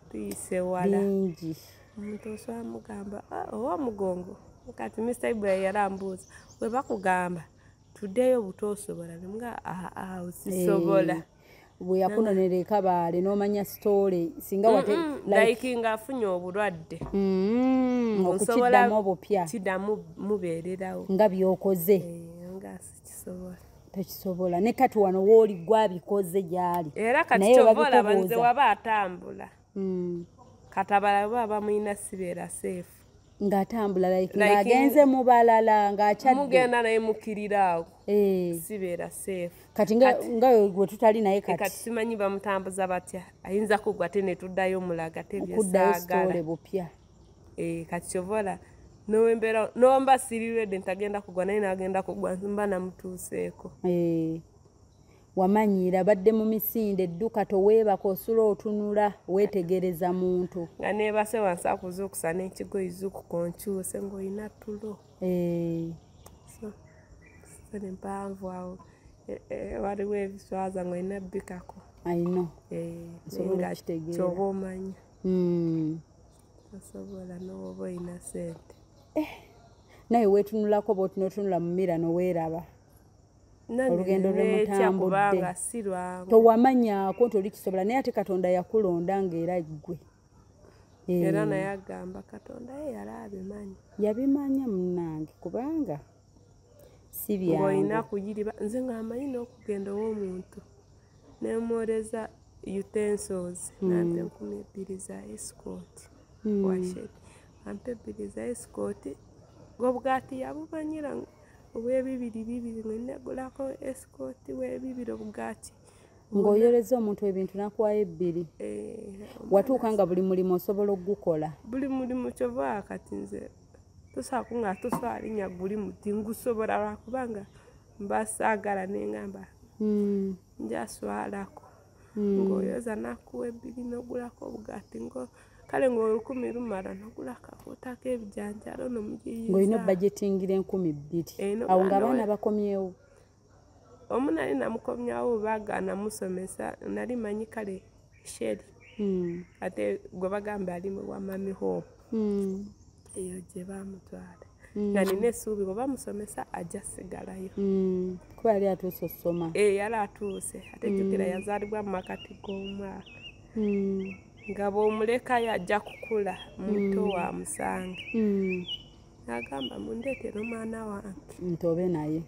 tuyise wala bingi omuntu osobola mugamba owa mugongo kati Mr. Ibrahim yarambuuza we bakugamba tuddeyo butosobola nga sisobola bwe yakunonera ekabaale n'omanya sitole singa wate like nga afunye obulwadde okukiddamu obupya kiddamu mubeererawo nga byokoze nga sikisobola tekisobola ne kati wano wooli gwabikoze gyali era kati kyovola banze waba atambula katabala baba muyina sibeera seefu ng'atambula ng'agenze mu balala ng'akyadde mugenda naye mukiriraawo sibeera seefu kati nga gwe tutali naye kati simanyi bamutambuza batya ayinza kugwa te ne tuddayo mulaga tebyesaagala bupya kati kyovola nowembeera nomba sirirwedde ntagenda kugwa naye nagenda kugwa mba namutuuseeko wamanyira badde mu misinde edduka toweebaka osula otunula weetegereza muntu nga neebase wansi akuzuukusa n'ekigo izuuku konkyuse ng'olina tulo so nempanvu awo waliwo ebiswaza ng'olina bbikako ayino nga kyoba omanya osobola n'oba olina sente naye weetunulako bw'otunotunula mu mira noweeraba olugendo lwemutambudde towamanyaako nti olikisobola naye ate Katonda yakulonda ng'era ggwe era naye agamba Katonda ye yali abimanyi yabimanya munnange kubanga si byangu ng'olina kugiriba nze ng'amanyi n'okugenda ow'omuntu nemwoleza utensils nampe 2,000 za escort washedi ampe 2 za escort ng'obugaati yabumanyira obw'ebibiri ng'enegulako escort w'ebibiri obugaati ng'oyoleza omuntu ebintu nakuwayo 2 watuuka nga buli mulimu osobola okugukola buli mulimu kyova kati nze tosaako nga toswalinya guli muti ngusobola lwakubanga mbasaagala neŋŋamba njaswalako ng'oyoza nakuwa 2 n'ogulako obugaati kale ng'olukumi lumala n'ogulako akuutako ebijanjalo nomugiyiza ng'olina budgetingira 2,000 awo ng'abaana bakomyewo omu nali namukomyawo baagaana musomesa nali manyi kale sheri ate gwe bagamba ali wa mami hope eyo gye bamutwala nga nina essuubi bwe bamusomesa ajja sigalayo kuba yali atuuse okusoma yali atuuse ate jjukira yazaalibwa mu makati g'omwaka nga bw'omulekayo ajja kukula muto wa musange n'agamba mundeetera omwana wange ntobe naye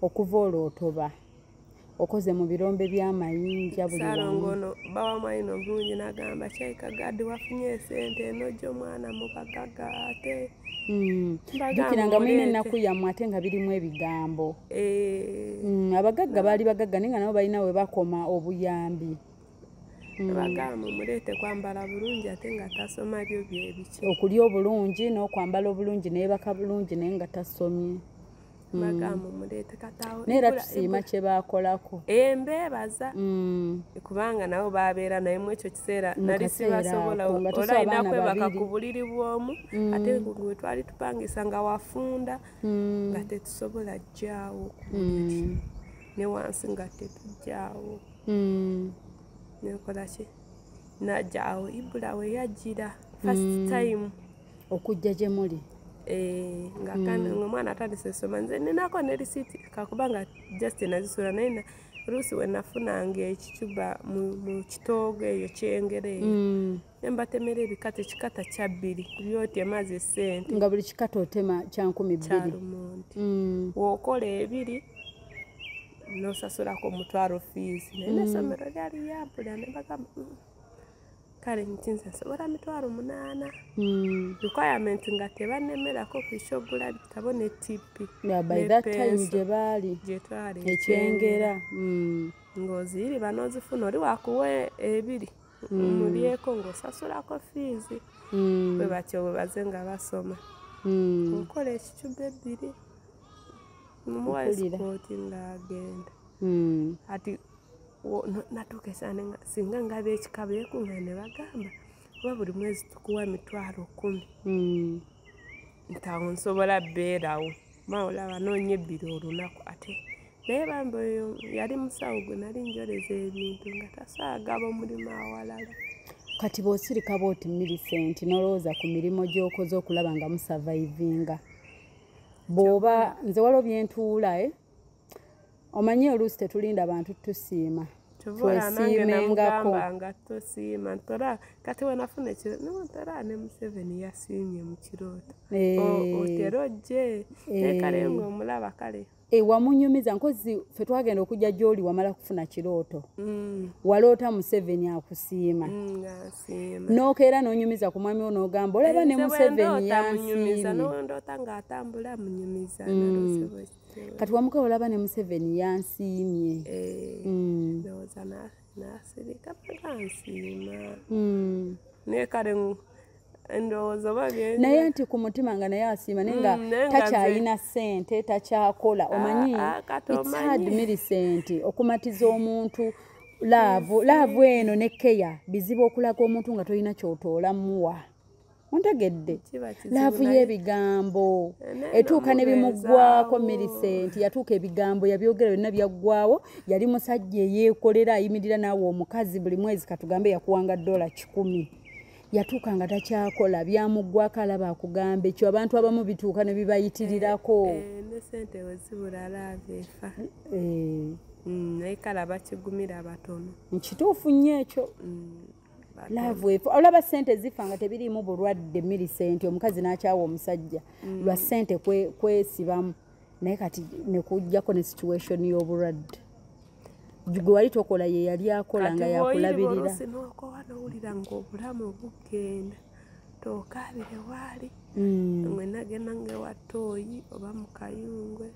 okuva olwo otoba okoze mu birombe by'amayinja buli wamu bawamwalina obulungi n'agamba Chaika Gadi wafunye esente eno gy'omwana mu bagaga ate jjukira nga mulina ennaku yammwe ate nga birimu ebigambo abagagga baali bagagga naye nga nabo balina we bakoma obuyambi bagamba muleete kwambala bulungi ate nga tasoma byo byebiki okulya obulungi n'okwambala obulungi neebaka bulungi naye nga tasomye bagamba muleete kataawo naye era tusiima kye baakolako mbeebaza kubanga nabo baabeera naye mu ekyo kiseera nali sibasobola olina kwebaka ku buliri bw'omu ate gwe twali tupangisa nga wafunda nga tetusobola jjaawo ne wansi nga tetujjaawo nekola ki najjaawo Ibula we yajjira first time okujja gye muli nga kandi omwana atandise esoma nze ninako ne risiti kakubanga just nazisula naye oluusi we nafunanga ekicuba mu kitoogo eyo kyengere eyo nembatemera ebikata ekikata kya 2 byoti emazi esente nga buli kikata otema kya 2,000 wokola 2 nosasulako omutwalo fees naye n'essomero lyali lyabula nebagamba kale nti nze nsobola 8,000 requirement nga tebanemerako kwisogula bitabo ne tipi by that time gye baali gyetwali ekyengera ng'oziyiriba n'ozifuna oli wakuwa 2 mulyeko ng'osasulako fees bwe batyo bwe baze nga basoma okola ekicuba 2 mumuwa esikooti ng'agenda ati natuuka esaana singa ngaba ekikaba ekunga ne bagamba oba buli mwezi tukuwa 10,000 ntawo nsobola beerawo olaba noonya ebbiri olunaku ate naye bambi oyo yali musawo gwe nali njoleza ebintu nga tasaagaba omulimu awalala. Kati bw'osirika bw'oti Millicent n'olowooza ku mirimu gy'okoze okulaba nga musavaivinga bw'oba nze waliwo bye ntuula omanyi oluusi tetulinda bantu tusiima twesiimengako nga tosiima ntora kati wenafuna ekiro ntora ne Museveni yasiimye mu kirooto otera ojje nekale ng'omulaba kale wamunyumiza nkozi ffe twagenda okujja gy'oli wamala kufuna kirooto waloota Museveni akusiima n'okeera n'onyumiza ku mwami wo n'ogamba olaba ne Museveni yansiimye ndoota ng'atambula munyumiza kati wamuka olaba ne Museveni yansiimye ndowooza nasirika bagansiima naye kale ndowooza naye nti ku mutima nga naye asiima naye nga takyalina ssente takyakola omanyi it's hard Millicent okumatiza omuntu laavu eno ne keya bizibu okulaga omuntu nga tolina kyotoola muwa ontegedde laavu y'ebigambo etuuka ne bimuggwako Millicent yatuuka ebigambo yabyogera byonna byaggwawo yali musajja eyeekolera ayimirira naawe omukazi buli mwezi katugambe yakuwanga $100 yatuuka nga takyakola byamuggwako alaba akugamba ekyo abantu abamu bituuka ne bibayitirirako ne ssente wezibula laavu efa naye kale abakigumira abatono nkituufu nnyo ekyo laavu efa olaba ssente zifa nga tebiriimu bulwadde Millicent omukazi n'akyawa omusajja lwa ssente kwesibamu naye kati nekujjako ne situation y'obulwadde gwe wali tokola ye yali akola nga yakulabirira nowulira ng'obulamu bugenda tokaabire waali mwenagenda ng'ewatooyi oba mu Kayungwe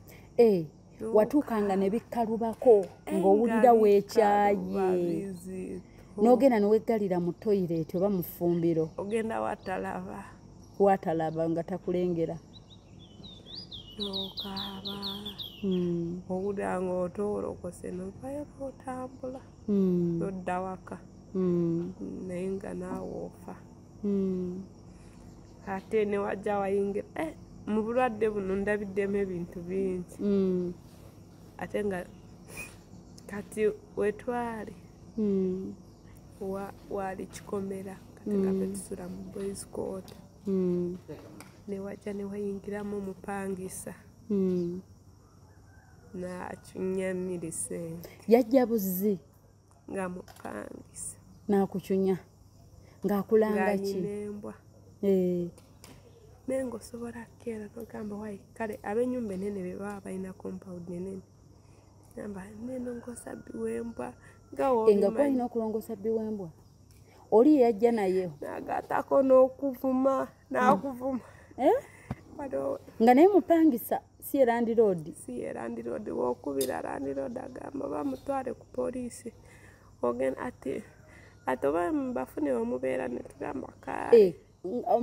watuukanga ne bikkalubako ng'owulira weekyaye n'ogenda neweggalira mu toyireti oba mu ffumbiro ogenda watalaba nga takulengera nokaaba owulira ng'otoolokose novayo n'otambula nodda waka naye nga naawe ofa ate newajja wayingira mu bulwadde buno ndabiddemu ebintu bingi ate nga kati wetwali wali kikomera kati nga tusula mu boys court newajja newayingiramu omupangisa n'acunya Millicent yajja buzzi nga mupangisa n'akucunya ng'akulanga ki nembwa naye ng'osobola keera nogamba wayi kale ab'ennyumba enene be baba balina compound enene gamba nenongosa bbi w'embwa nga kwalina okulongosa bbi w'embwa oli yajja naye n'agattako n'okuvuma n'akuvuma nga naye mupangisa si ye landiroodi wokubira landiroodi agamba bamutwale ku poliisi ogenda ate oba bafune omubeera netugamba kale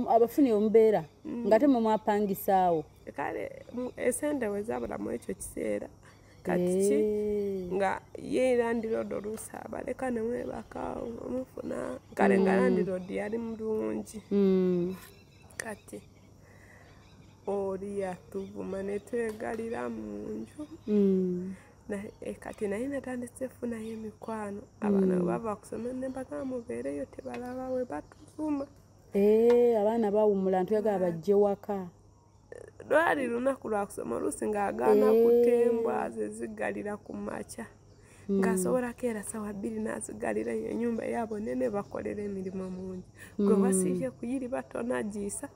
abafune omubeera nga temwe mwapangisaawo kale esente wezabulamu ekyo kiseera kati ki nga ye landiroodi oluusi abaleka nemwebaka omufuna kale nga landiroodi yali mulungi kati oli yatuvuma netwegalira mu nju kati naye natandise funayo emikwano abaana bava kusoma nembagamba mubeereyo tebalaba we batuvuma abaana bawumula ntuyagala bajje waka lwali lunaku lwakusoma oluusi ng'agaana kutembwa ze zigalira ku makya ng'asobola keera sawa 2 n'azigalira ennyumba yaabo nene bakolera emirimu mungi gwe basiibye kuyiri batonagiisa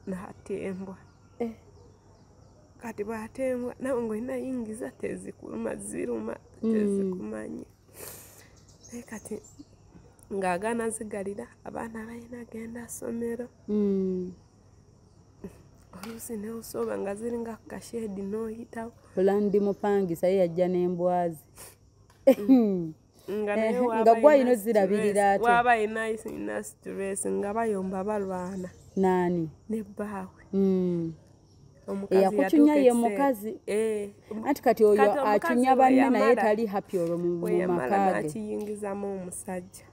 n'atembwa kati bw'atembwa nawe ng'olina yingiza tezikuluma ziruma tezikumanyi naye kati ng'agaana zigalira abaana balina genda ssomero oluusi neosooba nga ziringa ku kashedi n'oyitawo olandi mupangisa ye yajja n'embwazi nga gwalina ozirabirira ate waba ina stress nga bayomba balwana naani ne bbaawe eyakucunya ye mukazi anti kati oyo acunya banne naye tali happy olwo mu makage akiyingizamu omusajja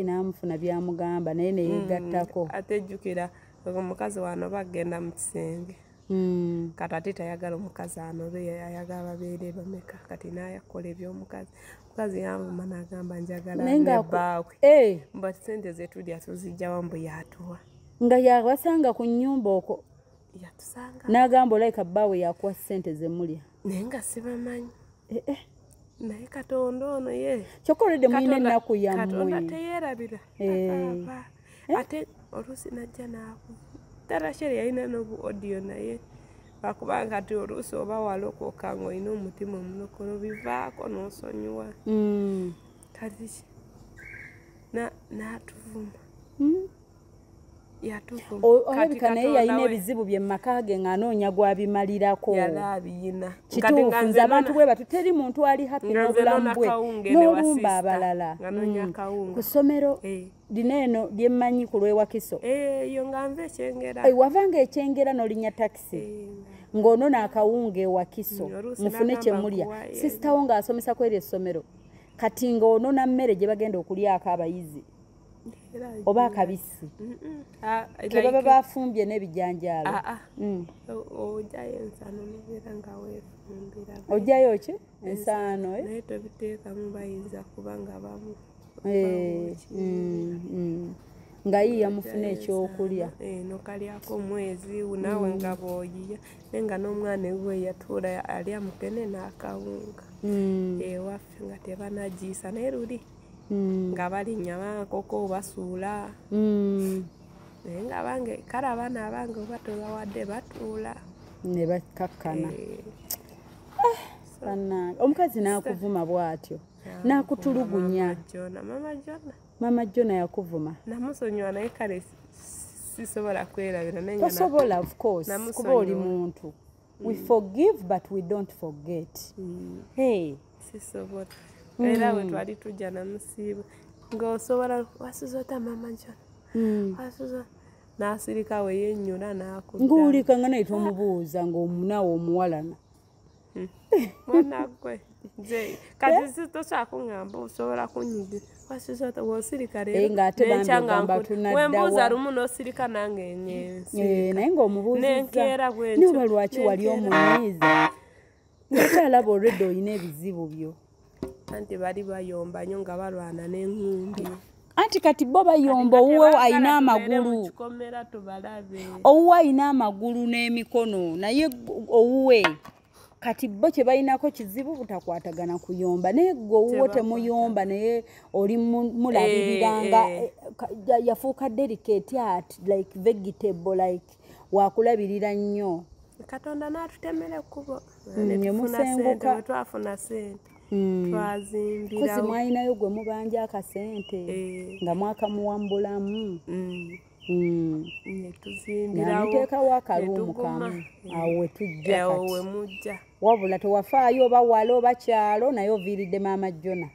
n'amufuna byamugamba naye neyegattako ate jjukira omukazi wano bagenda mu kisenge kati ate tayagala omukazi anobe ayagala babeere bameka kati nayakola ebyomukazi omukazi yamuma n'agamba njagala nebbaawe mba sente zetulya tuzijjawa mbu yatuwa nga yabasanga ku nnyumba okwo yatusanga n'agamba olayika bbaawe yakuwa sente zemulya naye nga sibamanyi naye katonda ono ye kyokka olwedde mulina ennaku yammwe katonda teyeerabira ate oluusi najja naaku tarasheri yalina n'obu odiyo naye bakubanga ati oluusi oba walokoka ng'olina omutima omulokolo bivaako n'osonyiwa kati n'atuvuma olabika naye yalina ebizibu bye mumaka ge ng'anoonya gwabimalirako kituufu abantu bwe batu teri muntu ali happy n'obulamu bwe n'olumba abalala ku ssomero lino eno lye mmanyi ku lw'ewakiso wavanga ekyengera n'olinya takisi ng'onoona akawunga ewakiso mufune kye mulya sisitawo ng'asomesa ku eryo essomero kati ng'onoona mmere gye bagenda okulyako abayizi oba akabisi kebaba bafumbye n'ebijanjaalo ojjayo ki ensaano naye tobiteekamu bayinza kuba nga bamu nga yiya mufuna ekyokulya nokalyako omwezi naawe nga bwoyiya naye nga n'omwana ewe yatuula alya mukene n'akawunga ewaffe nga tebanagiisa naye luli nga balinnya bankoko basuula naye nga bange kale abaana abange oba tobawadde batuula ne bakakkana omukazi n'akuvuma bw'atyo n'akutulugunya mama jona yakuvuma namusonyiwa naye kale sisobola kwerabira tosobola of course kuba oli muntu we forgive but we don't forget sisobola era bwe twali tujja namusiiba ng'osobola wasuzota mama jona wasuza n'asirika we yennyula n'akudda ng'olika nga naye tomubuuza ng'omunaawe omuwalana mwanagwe nze kati tosaakuŋŋamba osobola kunyigira wasuzota w'osirika wembuuza lumu n'osirika nange naye ng'omubuuzizza nenkeera bwentyo noba lwaki wali omunyiiza ngakyalaba olwedde olina ebizibu byo anti bali bayomba nnyo nga balwana n'enkumbi anti kati bo bayomba owuwe ayina amagulu owuwe ayina amagulu n'emikono naye owuwe kati bo kye balinako kizibu butakwatagana kuyomba naye gwe owuwe temuyomba naye oli mulabiriranga yafuuka delicate art like vegetable like wakulabirira nnyo katonda n'atutemera ekkubo nemusenguka twafuna sente twazimbirawo kozi mwalinayo gwe mubanja akasente nga mwakamuwambulamu netuzimbirawomuteekawo akaluumu kamu awo wetujja wemujja wabula tewafaayo oba wala oba kyalo naye oviiridde maama jona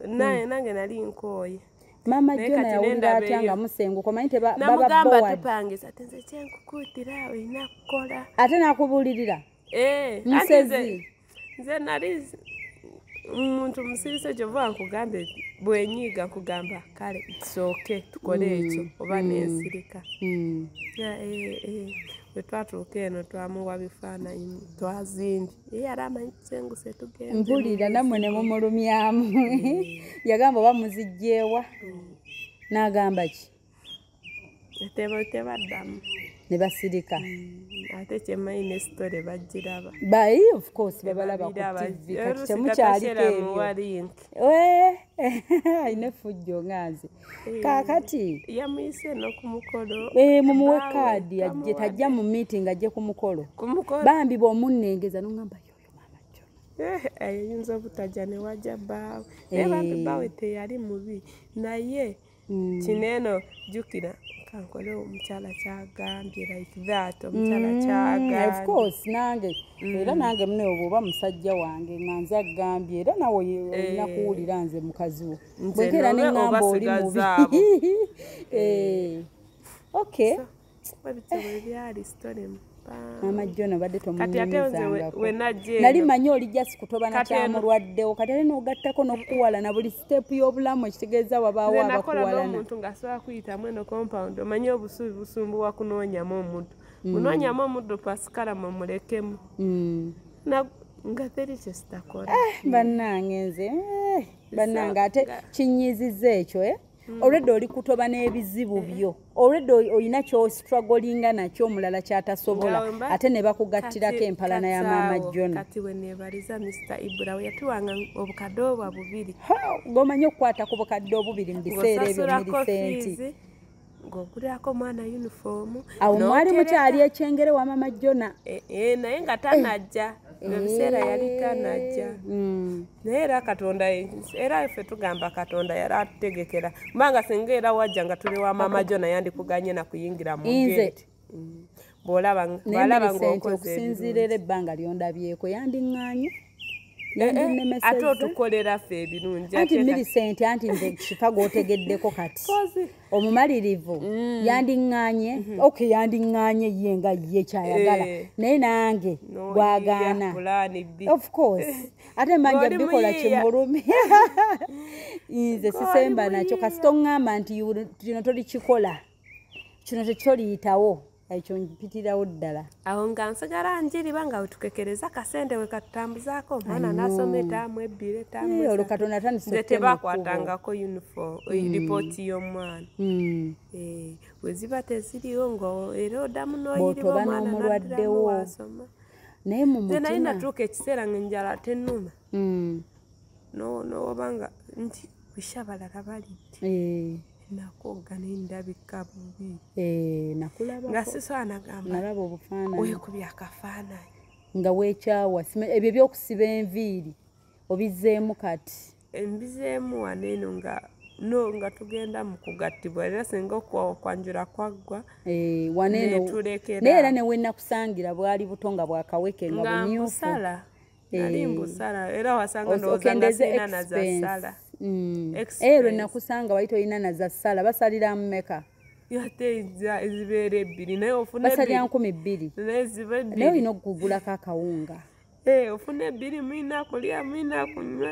naye nange nali nkooye maama jona yawulira atya nga musenguka omanyi namugamba tupangisa tenze kyenkukuutira olina kukola ate n'akubuulirira musezi nze nali omuntu musirise kyova nkugambe bwenyiiga nkugamba kale kisooke tukole ekyo oba nensirika bwe twatuuka eno twamuwa bifaananyi twazimbye ye yali amanyi kisenguse tugenze mpulira nammwe ne mumulumyamu yagamba oba muzijjeewa n'agamba ki tebaddamu ne basirika ate kyemmanyi ne sitole bagiraba bayi of course babalaba ku tv kati temukyaliko ebyo ayina effujjo nganze kaakati yamuyise n'okumukolo mumuwe kaadi ajje tajja mu meeting ajje ku mukolo bambi bw'omunnengeza n'ongamba yoyo maama jona ayinza obutajja ne wajja bbaawe naye bambi bbaawe teyali mubi naye kineeno jjukira kankole omukyala kyagambye like that omukyala kyagambye of course nange era nange mune oba musajja wange nga nze agambye era nawe olina kuwulira nze mukazi wo bwekera neŋŋamba oli mubi okay ebitabo ebyali sitolemu Mama John obadde tomunyumizanga wenajje nali manyi oli just kutobana kyamulwaddewo kati ate n'ogattako n'okuwala na buli step y'obulamu ekitegeeza wabaawo abakuwalana n'omuntu ng'asobola kuyitamu eno compound omanyi obusubi busumbuwa kunoonyamu omuddo munoonyamu omuddo pasikala mumulekemu nga teri kye sitakola bannange nze bannange ate kinyiizizza ekyo already oli kutoba n'ebizibu byo already oyina ky'ostrugglinga nakyo omulala kyatasobola ate ne bakugattirako empalana ya Maama John kati we neebaliza Mr. Ibra we yatuwanga obukadde obwa 2 ng'omanyi okukwata ku bukadde obubiri mu biseera ebyo mirisenti ng'okulirako omwana uniform awo mwali mukyali ekyengere wa Maama John naye nga tanajja ebiseera yali tanajja naye era Katonda era ffe tugamba Katonda yali atutegekera kubanga singa era wajja nga tuli wa Maama John yandikuganye na kuyingira mu gate bw'olaba ng'okoze okusinziira era ebbanga lyondabyeko yandiŋŋaanye ate otukolera ffe ebirungi anti Millicent anti nze kifa gw'otegeddeko kati omumalirivu yandiŋŋaanye yandiŋŋaanye ye nga ye kyayagala naye nange gwagaana of course ate manja bikola kimulumi nze sisemba nakyo kasita oŋŋamba nti kino tolikikola kino tekitoliyitawo ekyo mpitirawo ddala awo nga nsigala njiriba nga wetukekereza kasente we katutambuzaako omwana n'asoma etaamu 2 etaamu olwo Katonda nze tebakwatangako uniform ripooti y'omwana we ziba teziriwo nga era oddamu n'oyiriba omwana n'addamu wasoma naye mu mutima naye natuuka ekiseera ng'enjala tennuma n'obanga nti bisha balala balidde nakoga n'endabika bubi nakulaba nga sisobola nagamba nalaba obufaananyi weekubya akafaananyi nga weekyawa ebyo by'okusiba enviiri obizeemu kati embizeemu wano eno nga tugenda mu kugattibwa era singa okwanjula kwaggwa waneno naye era newe nakusangira bwali buto nga bwakaweke nga bumyufu nali mbusala era wasanga ndowooza nga sirina na za ssala lwe nakusanga wali tolina na za ssala basalira mmeka ate ezibeera 2 naye ofuna basalira 12 naye olina okugulako akawunga ofuna 2 mulina kulya mulina kunywa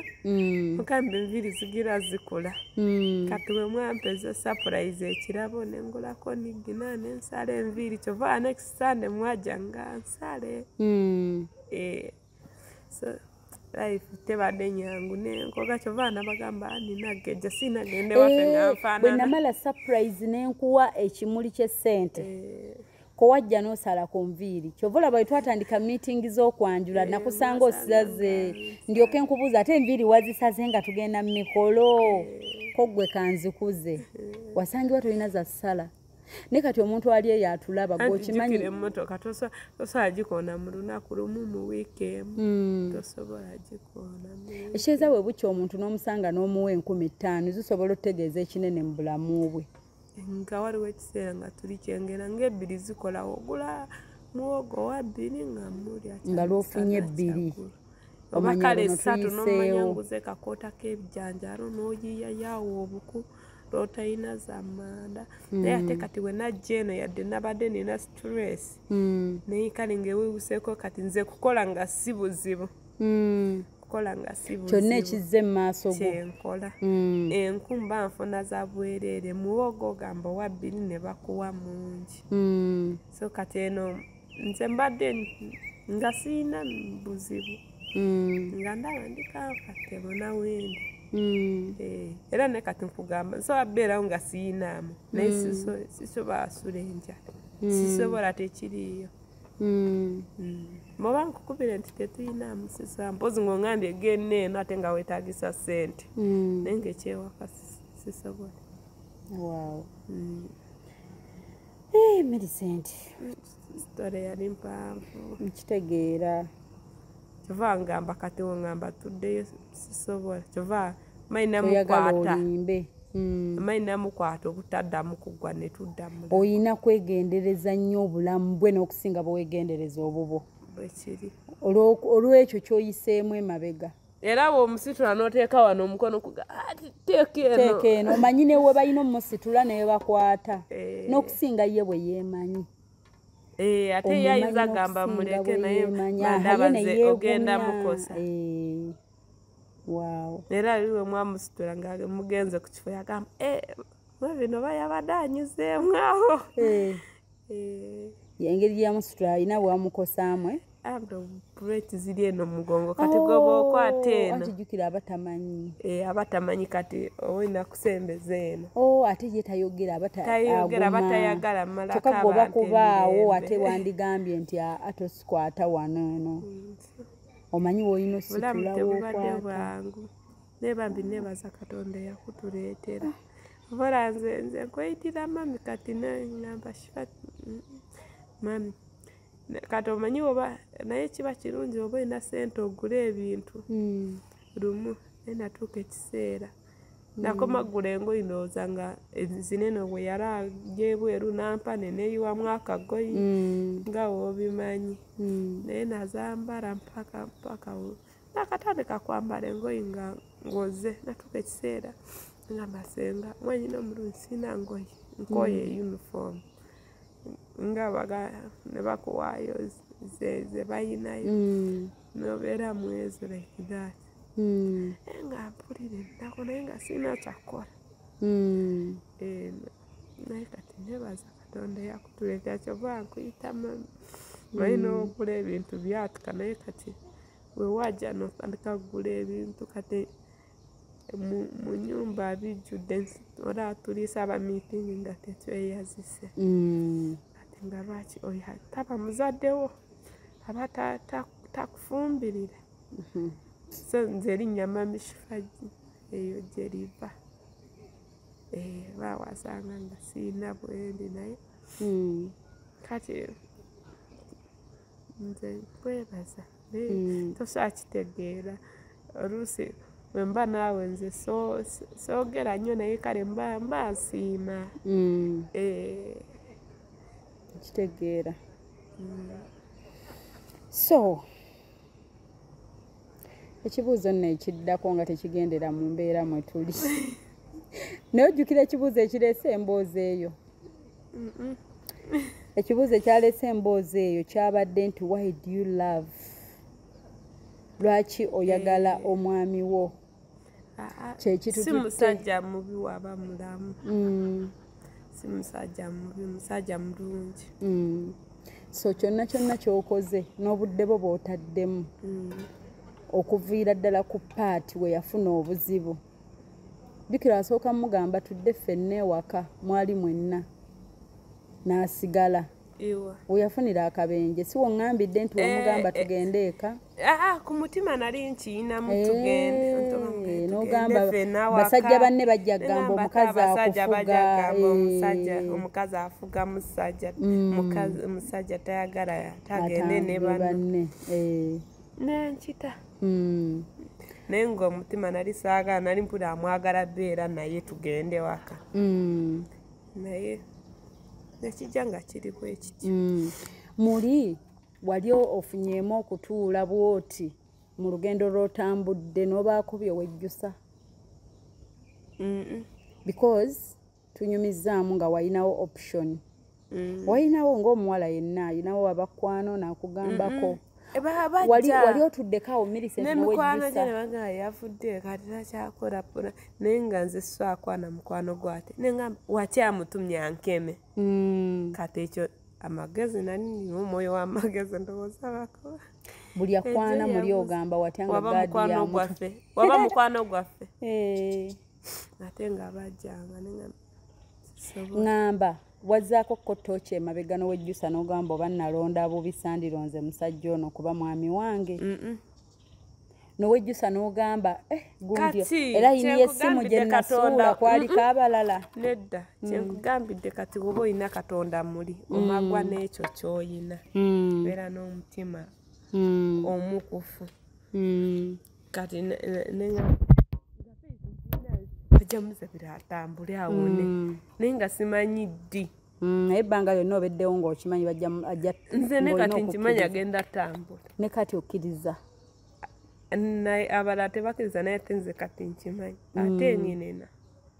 mukambe enviiri zigira zikola kati we mwampeza surprise ekirabo nengulako nigina nensala enviiri kyova next Sunday mwajja nga nsale so life tebadde nyangu nenkoga kyova bagamba ninagejja sinagende waffe nga nfaanana bwe namala surprise nenkuwa ekimuli ky'essente kowajja n'osala ku nviiri kyova olaba bwe twatandika meeting z'okwanjula nakusanga osizaze ndyoke nkubuuza ate enviiri wazisaze nga tugenda mu mikolo koggwe kanzikuze wasangibwa tolina za ssala ne kati omuntu ali eyo atulaba gwokimanyi emmotoka tosobola gikoona mu lunaku lumu mu wiiki emu tosobola gikoona ekyeza bwe bukya omuntu n'omusanga n'omuwa 15,000 zisobola okutegeeza ekinene mu bulamu bwe nga waliwo ekiseera nga tuli kyengera ng'ebbiri zikola ogula muwogo wa 2 nga mulya nga lwofunye 2 oba kale 3 n'omanya nguze kakoota k'ebijanjaalo n'oyiyayawo obuku lwotayina za manda naye ate kati we najja eno yadde nabadde nina stress naye kale ng'eweewuseeko kati nze kukola nga si buzibu kukola nga si buzibu kyonna ekizze mu maaso go kyenkola enku mba nfuna za bwereere muwogo gamba wa 2 ne bakuwa mungi so kati eno nze mbadde nga siina buzibu nga ndaba ndikanfatte bona wendi era ne kati nkugamba nsobola beerawo nga siinamu naye sisobola asula enjala sisobola tekiriiyo bwoba nkukubire nti tetuyinamu sisobola mpozi ng'ongambye egenda eno ate nga weetaagisa ssente naye ng'ekyewaka sisobola Millicent sitole yali mpanvu nkitegeera kyova ngamba kati wongamba tuddeyo sisobola kyova mainamukwata obutaddamu kuggwa ne tuddamu oyina kwegendereza nnyo obulamu bwe n'okusinga bwewegendereza obubwo bwekiri olw'ekyo ky'oyiseemu emabega era bw'omusitula n'oteeka wano omukono teeka eno omanyi newe balina omusitula newe bakwata n'okusinga ye bwe yeemanyi ate yayinza gamba muleke naye bandabaze ogenda mukosa. Wow. Era liwe mwamusitula nga mugenze ku kifo yagamba mwe bino bayabadde anyuzeemu awo. Engeri yamusitula alina bwamukosaamu puleti ziri eno mugongo kati goba okwata eno. Atijjukira abatamanyi. Abatamanyi kati olina kusembeza eno. Ate ye tayogera abatayagala malako abantu. Kyokka goba kubaawo ate wandigambye nti atosikwata wano eno. Omanyi woolina ositula w'okwata. Nebambi nebaza Katonda yakutuleetera. Vola nze nkweyitira mami kati nangamba mami kati omanyi oba naye kiba kirungi oba olina ssente ogula ebintu lumu naye natuuka ekiseera nakoma gula engoyi ndowooza nga zinene bwe yali ajja ebweru nampane neeyiwamu akagoyi nga woobimanyi naye nazambala mpaka nakatandika kwambala engoyi nga ngoze natuuka ekiseera ngamba senga mwanyina omulungi sina ngoyi nkoye uniform nga ne bakuwaayo ze bayinayo nobeera mwezo like that nga mpulire nako naye nga sina kyakola naye kati nebaza Katonda yakutuleetera kyova nkuyita malina okugula ebintu byatuka naye kati wewajja notandika kugula ebintu kati mu nyumba bijjudde olatuliisa abamiitingi nga tetweyazise kati nga lwaki oyo taba muzaddewo aba takufumbirira so nze erinnya Mami Shifagi eyo gye liva bawasanga nga siina bwendi naye kati nze nkwebaza tosaakitegeera oluusi mba naawe nze soogera nnyo naye kale mba nsiima kitegeera. So ekibuuzo nno ekiddako nga tekigendera mu mbeera mwe tuli naye ojjukira ekibuuzo ekireese emboozi eyo. Ekibuuzo ekyaleese emboozi eyo kyabadde nti why do you love, lwaki oyagala omwami wo? Si musajja mubi waba mulamu. Si musajja mubi, musajja mulungi. So kyonna ky'okoze n'obudde bwo bw'otaddemu okuviira ddala ku paati we yafuna obuzibu. Jjukira asooka mugamba tudde ffenna ewaka mwali mwenna n'asigala. We yafunira akabenje si wongambidde nti wamugamba tugende eka? Ku mutima nali nkiyinamu tugende n'ogamba basajja banne bajja gamba omukazi akufuga. Omukazi afuga musajja tayagala tagende ne banne nenkita naye ng'omutima nali saagala nali mpula amwagala beera naye tugende waka naye nekijja nga kiri bwe kityo. Muli wali ofunyeemu okutuula bwoti mu lugendo lw'otambudde n'obaako bye wejjusa? Because tunyumizzaamu nga walinawo option. Walinawo ng'omuwala yenna alinawo abakwano n'akugambako. Wali otuddeko awo Millicent n'emikwano nebanga yavudde kati takyakola pona naye nga nze swakwana mukwano gwate nenga wakyamutumye ankeme kati ekyo amagezi nani omwoyo w'amagezi ndowooza bakola buli akwana muli ogamba watyanga gaadi ya waba mukwano gwaffe ate nga bajjanga ngamba wazzaako kottooki emabega n'owejjusa n'ogamba oba nalonda bubi sandironze musajja ono kuba mwami wange n'owejjusa n'ogamba gundi era yini essimu gye nasuula kwaliko abalala. Nedda kyenkugambidde kati woba olina Katonda muli omagwa n'ekyo ky'oyina beera n'omutima omukufu kati ajamuze biratambule awone naye nga simanyi ddi ebbanga lyonna obeddewo ng'okimanyi ajja nze ne kati nkimanyi agenda tambula ne kati okkiriza abalala tebakkiriza naye ate nze kati nkimanyi ate engenena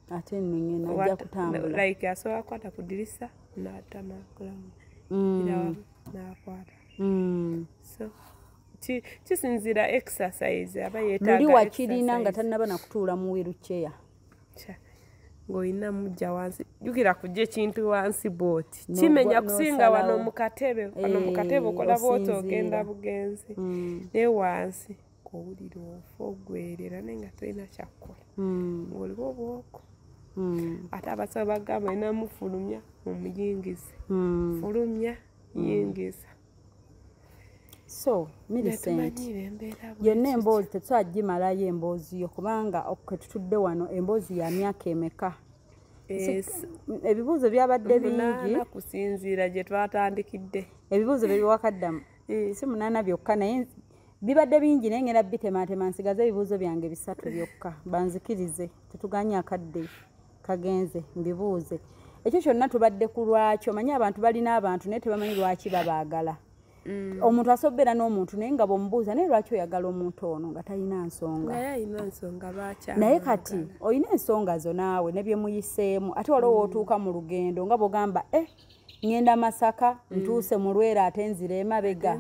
ajja kutambula like asobola kukwata ku ddirisa n'ata n'akolamu n'akwata. So kisinzira exercise aba yeetaaga exercise. Luli wakirina nga tannaba nakutuula mu wheelchair. Ng'olina mujja wansi jjukira kujja ekintu wansi bw'oti kimenya kusinga wano mu katebe okola bw'oti ogenda bugenzi naye wansi ng'owulira ofa ogwerera naye nga tolina kyakkola ng'oliwo obwoko ate abasawo bagamba olina mufulumya omuyingize fulumya yingiza. So Millicent yonna emboozi tetwagimalayo emboozi yo kubanga okutudde wano emboozi ya myaka emeka? Ebibuuzo byabadde bingi kusinziira gye twatandikidde. Ebibuuzo bye wakaddamu si 8 byokka naye bibadde bingi naye ngenda bitematema nsigaze ebibuuzo byange 3 byokka banzikirize tetuganya akadde kagenze mbibuuze. Ekyo kyonna tubadde ku lwakyo manyi abantu balina abantu naye tebamanyi lwaki babaagala. Omuntu asobera n'omuntu naye nga bw'omubuuza naye lwaki oyagala omuntu ono nga talina nsonga. Naye kati olina ensonga zo naawe ne bye muyiseemu ate waliwo wootuuka mu lugendo nga bw'ogamba ngenda Masaka ntuuse mu Lwera ate nzira emabega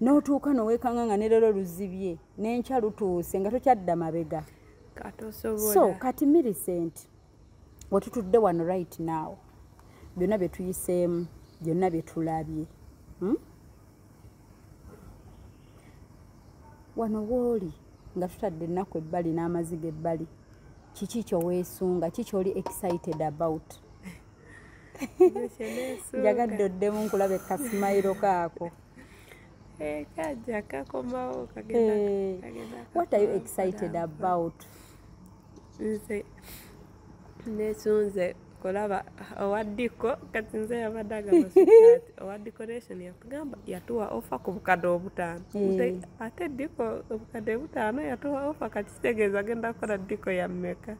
n'otuuka n'oweekanga nga ne leero luzibye n'enkya lutuuse nga tokyadda mabega. So kati Millicent wetutudde wano right now byonna bye tuyiseemu byonna bye tulabye wano wooli nga tutadde ennaku ebbali n'amaziga ebbali kiki kyoweesunga kiki oli excited about? Njagadde oddemu nkulabe ekasimayiro kaako. Kajja kakomawo kagenda. What are you excited about? Nze nesunze kolaba owaddiko kati nze yabadde agamba owa decoration yatugamba yatuwa offer ku bukadde 5 ate diko obukadde 5 yatuwa offer kati kitegeeza agenda kukola diko ya mmeka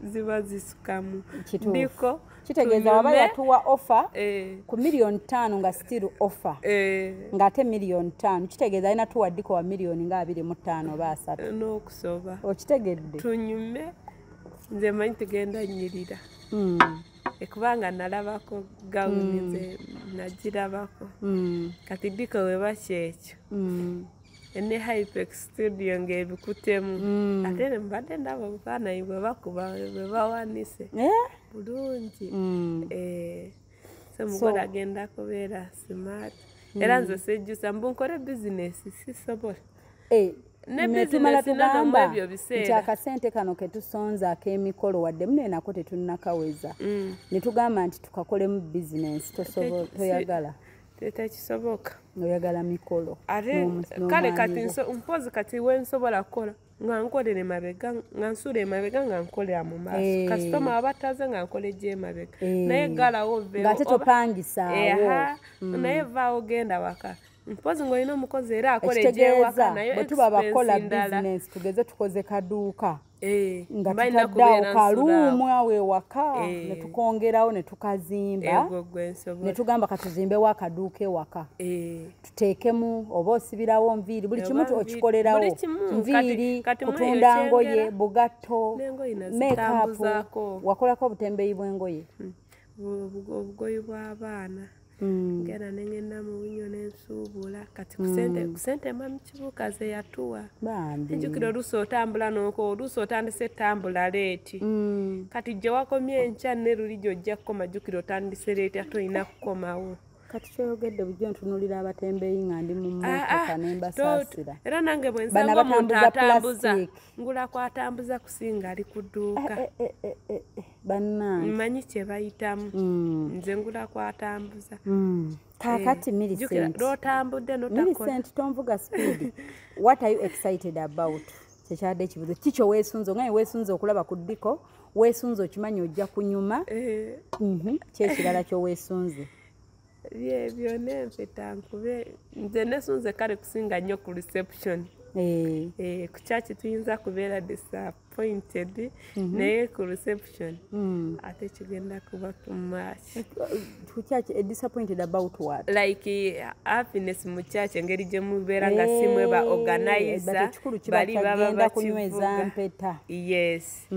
ziba zisukamu diko kitegeeza waba yatuwa offer ku $5,000,000 nga still offer nga ate $5,000,000 kitegeeza alina tuwa diko wa $2,500,000 oba 3 n'okusoba okitegedde tunyume nze manyi tugenda nyirira ekubanga nalabako gawuni nze nagirabako kati diko weba kyekyo ene Hypex studio ng'ebikutemu ate mbadde ndaba obufaananyi bwe bakuba bwe bawanise bulungi so mugole agenda kubeera smart era nze sejjusa mbu nkole bizinesi sisobola netumala tugamba nti akasente kano ketusonza ak'emikolo wadde munenako tetunnakaweza ne tugamba nti tukakolemu bizinesi toyagala tekisoboka oyagala mikolo kale kati mpozi kati wensobola kukola nga nkolere mabega nga nsula emabega nga nkolera mu maaso kasitoma abataze nga nkole gye mabega naye galawo nga tetopangisaawo naye vaawo genda waka mpozi ng'olina omukozi era akole gyewaka naye bwe tuba bakola bizinesi tugeze tukoze kaduuka nga tutaddeawo kaluumu awo ewaka ne tukongerawo ne tukazimba ne tugamba katuzimbewo akaduuka ewaka tuteekemu oba osibirawo nviiri buli kimu okikolerawo nviiri kutunda ngoye bugatto makeup wakolako obutembeeyi bw'engoye obugoyi bw'abaana ngera nengenda mu bunyo n'ensuubula kati ku sente mami kibuuka ze yatuwa ejjukira oluusi otambula n'oko oluusi otandise ettambula leeti kati gye wakomye enkya ne luli gy'ojja kukoma jjukira otandise leeti ate olina kukomawo kati kyoyogedde bujjo ntunulira abatembeeyi nga ndi mu mmotoka ne mbasaasira era nange bwe nsanga omuntu atambuza ngula kwatambuza kusinga ali ku dduuka bannange mmanyi kye bayitamu nze ngula kwatambuza kaakati Millicent lw'otambudde notakola Millicent tonvuga speed what are you excited about kyekyadde ekibuzo kikyo weesunze nga weesunze okulaba ku ddiko weesunze okimanyi ojja kunyuma kyekirala kyoweesunze byonna empeta nkube nze nesunze kale kusinga nnyo ku reception ku kyaki tuyinza kubeera disappointed naye ku reception ate kigenda kuba too much. Ku kyaki disappointed about what? Like happiness mu kyaki engeri gye mubeera nga simwe ba organizer bali baba kunyweza mpeta. Yes.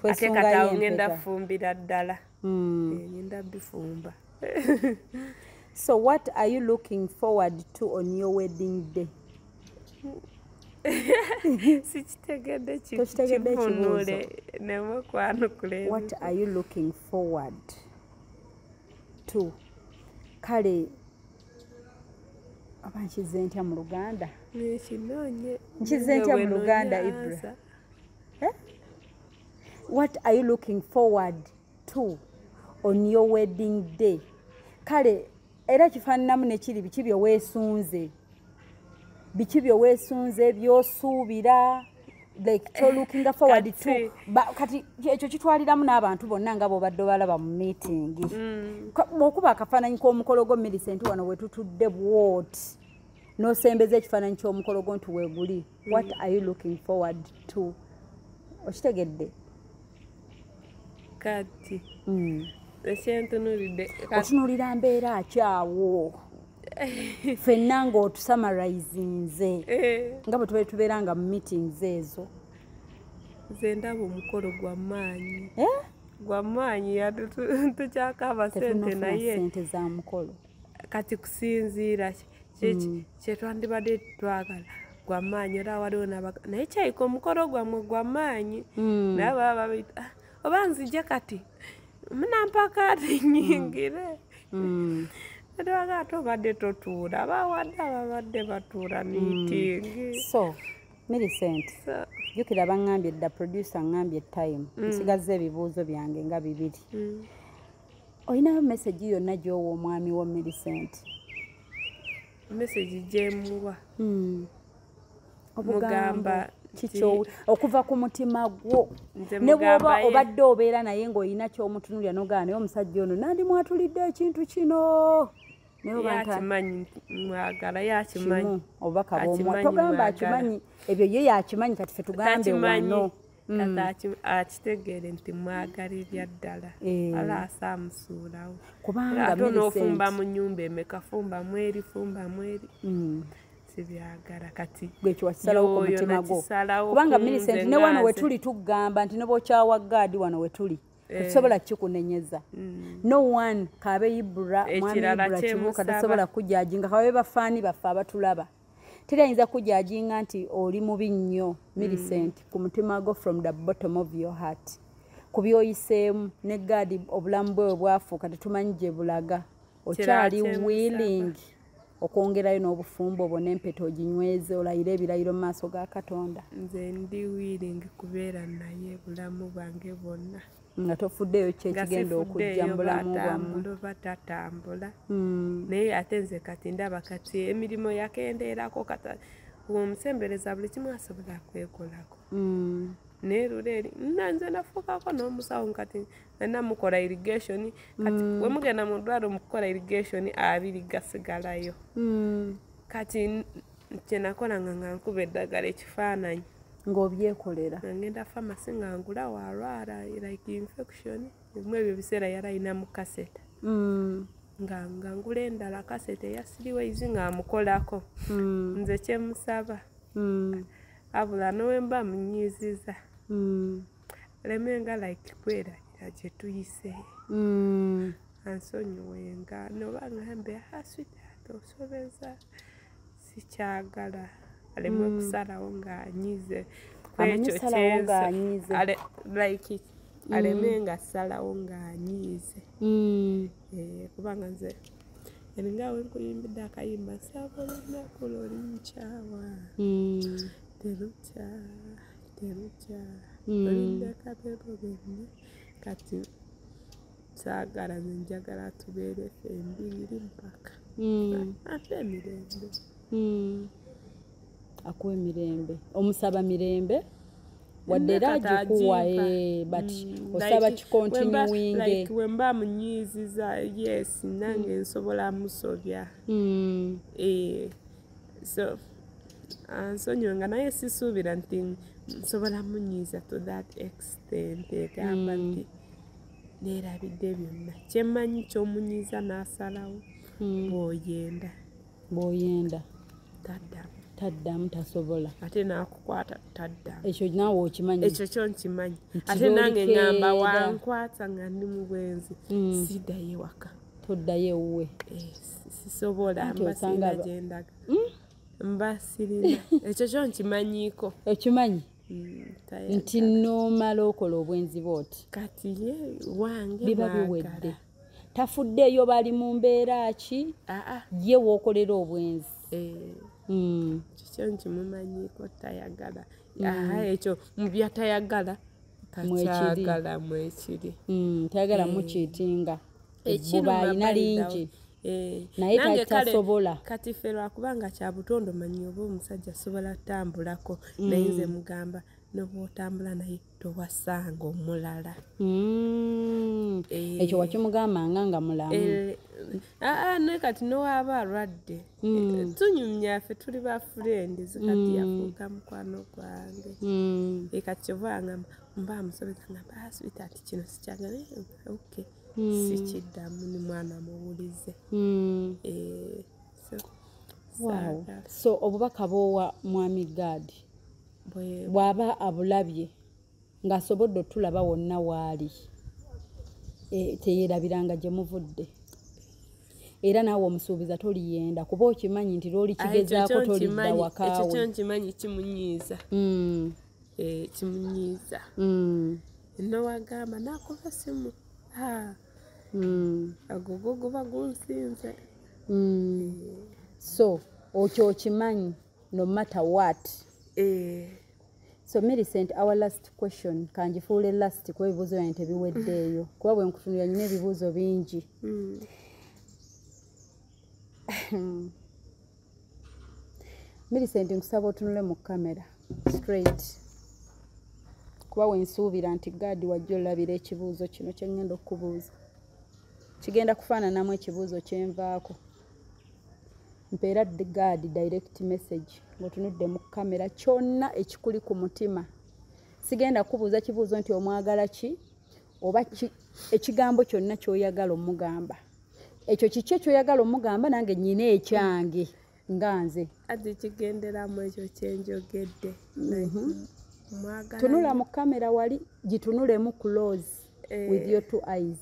Ate kata ngenda fumbira ddala ngenda bifumba. So what are you looking forward to on your wedding day? What are you looking forward to? Kale abanchize ntya mu Luganda? Nchize ntya mu Luganda, Ibra? What are you looking forward to on your wedding day? Kale era kifaananamu ne kiri biki bye weesunze. Biki bye weesunze by'osuubira, like to looking forward to. Kati ekyo kitwaliramu n'abantu bonna nga bw'obadde obalaba mu meeting. Bw'okuba akafaananyi k'omukolo gwo Millicent wano we tutudde bw'oti n'osembeza ekifaananyi ky'omukolo gwo nti weeguli. What are you looking forward to? Okitegedde? Kati otunuulira mbeera akyawo ffenna ng'otusamarizinze nga bwe tubeera nga mu meetings ezo. Nze ndaba omukolo gwa maanyi tukyakaaba ssente naye sente za mukolo kati kusinziira kyetwandibadde twagala gwa maanyi era waliwo naye kyayika omukolo gwammwe gwa maanyi naye baba babita oba nzija kati munampa kaati nnyingire era ate obadde totuula abawadde ababadde batuula meeting. So Millicent, jjukira baŋŋambye dda producer ŋŋambye time nsigaza ebibuuzo byange nga 2. Olinayo message yonna gy'owa omwami wa Millicent? Message gyemuwa mugamba kikyo okuva ku mutima gwo ne bw'oba obadde obeera naye ng'olina ky'omutunuulira n'ogamba naye omusajja ono nandi mwatulidde ekintu kino yakimanyi mwagala yakimanyi obubaka bw'omuwa togamba akimanyi ebyo ye yakimanyi kati ffe tugambe wano kati akitegeere nti mwagalirya ddala ala asaamusuulawo kubanga ate n'ofumba mu nnyumba emeka fumba mweri sibyagala kati gwekyo wakisalawo ku mutima gwo kubanga Millicent ne wano we tuli tugamba nti ne bw'okyawa gaadi wano we tuli tetusobola kikunenyeza. No one kabe Ibra mwami Ibra Kibuuka tasobola kujajinga kabe bafaani baffe abatulaba teri ayinza kujajinga nti oli mubi nnyo Millicent ku mutima gwo from the bottom of your heart ku byoyiseemu ne gaadi obulamu bwe bwafuuka tetumanyi gye bulaga okyali willing okwongerayo n'obufumbo obwo n'empeta oginyweze olayire ebirayiro mu maaso ga Katonda. Nze ndi willing kubeera naye bulamu bwange bwonna nga tofuddeyo kyekigenda okujja mu bulamu bwammwe batatambula naye ate nze kati ndaba kati emirimu yakendeerako kati omusembereza buli kimu asobola kwekolako naye luleeri nze nafuukako n'omusawo kati namukola irrigation kati we mugenda mu ddwaliro mukukola irrigation 2 gasigalayo kati kyenakolanga nga nkuba eddagala ekifaananyi ng'obyekolera ngenda famasi nga ngula walwala like infection mu ebyo biseera yali alina mu kaseta nga ngula endala kaseta eyasiriweizi nga amukolako nze kyemusaba abula nowemba munyiiziza lemenga like kwerabira gye tuyise ansonyiwenga noba ngambe sweetheart osobeza sikyagala alemwe kusalawo ng'anyize kwekyo kyenza like alemenga salawo ng'anyize kubanga nze eringawe nkuyimbidde akayimba nsaba olunaku lolinkyawa terutya olindeka bebo benne kati saagala nze njagala tubeere ffe embiriri mpaka ate emirembe akuwa emirembe omusaba mirembe wadde era agikuwa but osaba kikontinuwinge wemba munyiiziza yes nange nsobola musobya so ansonyiwe nga naye sisuubira nti nsobola munyiiza to that extent egamba nti neerabidde byonna kyemmanyi ky'omunyiiza n'asalawo bw'oyenda taddamu tasobola ate n'akukwata taddamu ekyo naawe okimanyi ekyo kyo nkimanyi ate nange ngamba wankwata nga ndi mu bwenzi siddayo ewaka toddayo ewuwe sisobola mba sirina gyendaga mba sirina ekyo kyo nkimanyiiko okimanyi nti n'omala okola obwenzi bw'oti kati ye wange biba biwedde tafuddeeyo bali mu mbeera ki ye wookolera obwenzi kikyo nkimumanyiiko tayagala ekyo mu byatayagala takyagala mwekiri tayagala mukiitinga ebbuba alina lingi naye tasobola kati ffe lwakubanga kya butondo manyi oba omusajja asobola tambulako naye nze mugamba noba otambula naye towasanga omulala ekyo wakimugambanga nga mulamu naye kati nowaaba alwadde tunyumya ffe tuli ba friends kati yafuuka mukwano gwange kati kyova angamba mba amusobeza ngamba sweetheart kino sikyagala okay sikiddamu ni mwana muwulize wow. So obubaka bwowa mwami Gad bw'aba abulabye ng'asobodde otulaba wonna waali teyeerabiranga gye muvudde era naawe omusuubiza toliyenda kuba okimanyi nti lwoli kigezaako tolidda wakaawe ekyo nkimanyi kimunyiiza kimunyiiza nowagamba nakuba simu agogo guba gunsinze so okyo okimanyi no matter what so Millicent, our last question kanjifuule last kuba ebibuuzo byange tebiweddeeyo kuba bwe nkutunira nyina ebibuuzo bingi Millicent nkusaba otunule mu kamera straight kuba wensuubira nti Gad wajja olabira ekibuuzo kino kye ngenda okubuuza kigenda kufaananamu ekibuuzo kyenvaako mpeera Gad direct message ng'otunudde mu kamera kyonna ekikuli ku mutima sigenda kubuuza kibuuzo nti omwagala ki oba ekigambo kyonna ky'oyagala omugamba ekyo kiki ekyoyagala omugamba nange nnyina ekyange nga nze ati kigenderamu ekyo kyenjogedde tunula mu kamera wali gitunulemu close with your two eyes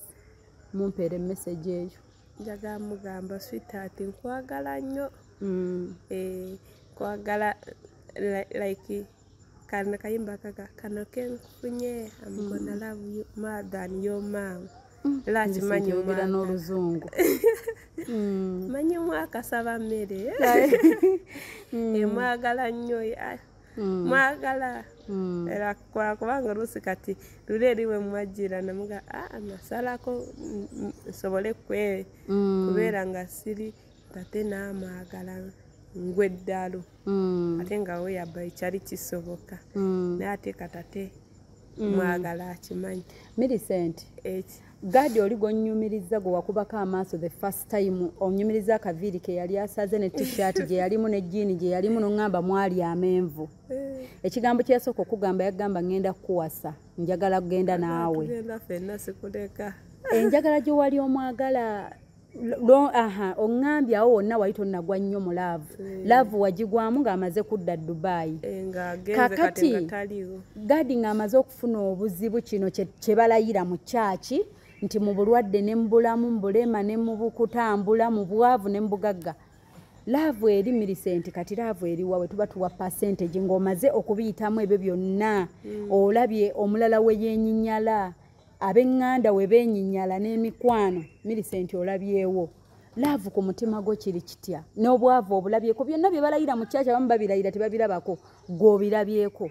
mumpeere message eyo njagala mugamba sweetheart nkwagala nnyo kwagala like kana kayimba kano kenfunye I'm gonna love you more than your mom lati manyi oyogera n'oluzungu manyi mwakasaba mmere mwagala nnyo mwagala era kubanga oluusi kati luli eriwe mwajjira namuga nasalako nsobole kubeera nga siri tate n'amwagala ngweddalo ate nga we yabba ekyali kisoboka naye ate katate mwagala akimanyi Millicent Gad oli gonyumiriza gwe wakubako amaaso the first time onyumiriza akaviiri ke yali asaze ne t-shirt gye yalimu ne jeani gye yalimu n'ongamba mwali amenvu ekigambo kye yasooka okugamba yagamba ngenda kuwasa njagala kugenda naawe enjagala gye wali omwagala oŋŋambye awo wonna wali tonnagwa nnyo mu laavu wagigwamu ng'amaze kudda Dubai kakati Gad ng'amaze okufuna obuzibu kino kye balayira mu kyaki nti mu bulwadde ne mu bulamu mu bulema ne mu kutambula mu bwavu ne mu bugagga laavu eri Millicent kati laavu eri wawe tuba tuwa percentage ng'omaze okubiyitamu ebyo byonna olabye omulala we yenyinyala ab'eŋŋanda we beenyinyala n'emikwano Millicent olabyewo laavu ku mutima gwo kiri kitya n'obwavu obulabyeko byonna bye balayira mu kyaki abamu babilayira tebabirabako gw'obirabyeko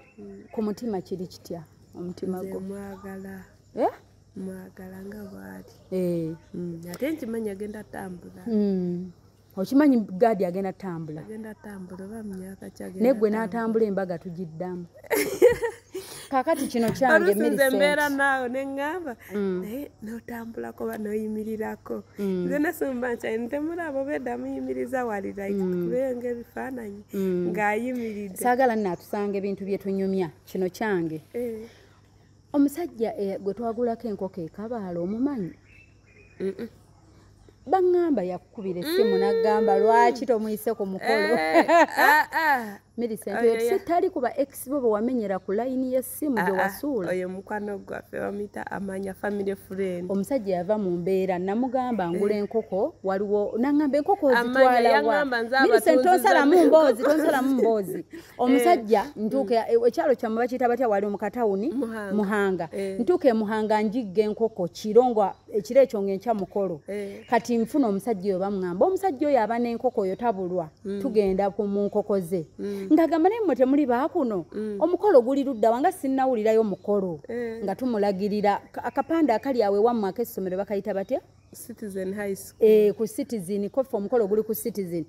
ku mutima kiri kitya omutima gwo mwagala nga bwali ate nkimanyi agenda atambula okimanyi Gad agenda atambula oba mu myaka kyagenda negwe n'atambula embaga tugiddamu kakati kino kyange Millicent mbeera naawe neŋŋamba naye n'otambulako oba n'oyimirirako nze nasumba nkyali ntemulaba obedda muyimiriza wali like kubenga ebifaananyi ng'ayimiridde saagala naatusanga ebintu bye tunyumya kino kyange omusajja gwe twagulako enkoko ekabaala omumanyi baŋŋamba yakukubira essimu n'agamba lwaki tomuyise ku mukolo Millicent sitali kuba ex bo wamenyera ku line y'essimu gye wasuula. Oyo mukwano gwaffe bamuyita amanya family friend. Omusajja yava mu mbeera namugamba ngula enkoko waliwo nangamba enkoko zitwala wa. Millicent tonsala mu mboozi. Omusajja ntuuke ekyalo kya mubakiyita batya wali mu katawuni Muhanga. Ntuuke Muhanga njigga enkoko kirongwa ekiro ekyo ng'enkya mukolo. Kati nfuna omusajja oyo bamugamba omusajja oyo aba n'enkoko oyo tabulwa. Tugenda mu nkoko ze. Ngagamba naye mmwe temuli baakuno. Omukolo guli ludda wanga sinnawulirayo omukolo. Nga tumulagirira akapande akali awe wammwe ak'essomero bakayita batya? Citizen High School. Ku Citizen kofa omukolo guli ku Citizen.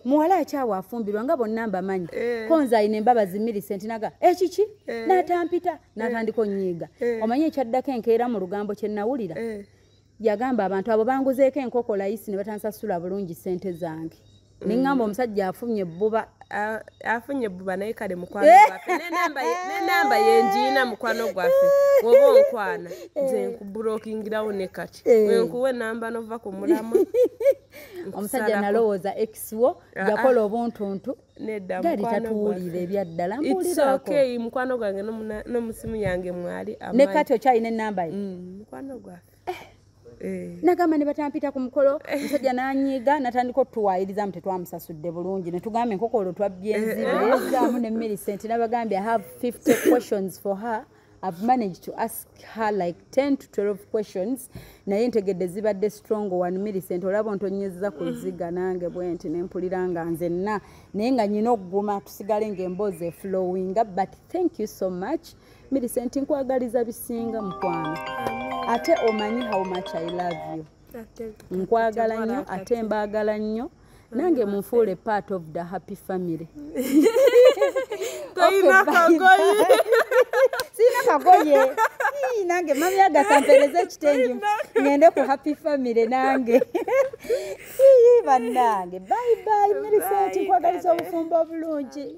Muwala akyawa afumbirwa nga bonna mbamanyi. Konza ayina embabazi Millicent naga ekiki n'atampita n'atandika onnyiiga. Omanyi ekyaddako enkeera mu lugambo kye nawulira. Yagamba abantu abo banguzeeko enkoko layisi ne batansasula bulungi ssente zange. Ningamba omusajja afunye ebbuba naye kale mukwano gwaffe n'enamba yenjiina mukwano gwaffe woba onkwana nze nkubulookingirawo ne kati wenkuwa enamba nova ku mulamwa. Omusajja nalowooza ex wo yakola obuntuntu nedda gali tatuwulira ebyaddala it's okay mukwano gwange n'omusimu yange mwali ne kati okyalina enamba ye mukwano gwaffe. Nagamba ne batampita ku mukolo omusajja n'anyiiga natandika otuwaayiriza mu tetwamusasudde bulungi ne tugamba enkoko olwo twabbye enzibe ezaamu ne Millicent n'abagambye I have 50 questions for her. I've managed to ask her like 10 to 12 questions. Naye ntegedde zibadde strong one Millicent olaba ontonyezza ku ziga nange bwenti ne mpulira nga nzenna naye nga nyina okuguma tusigale ng'emboozi eflowinga but thank you so much Millicent nkwagaliza bisinga mukwano. Ate omanyi how much I love you. Nkwagala nnyo ate mbaagala nnyo nange munfuule part of the happy family. Toyina kagoye. Sina kagoye. Nange mami agakampereza ekitengi ngende ku happy family nange. Bannange bye Millicent nkwagaliza obufumbo obulungi.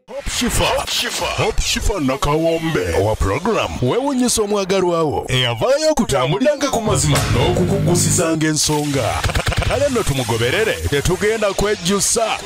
Hope Shifa Nakawombe owa program wewunyisa omwagalwawo eyavaayo okutambuliranga ku mazima n'okukugusizanga ensonga. Kale nno tumugoberere tetugenda kwejjusa.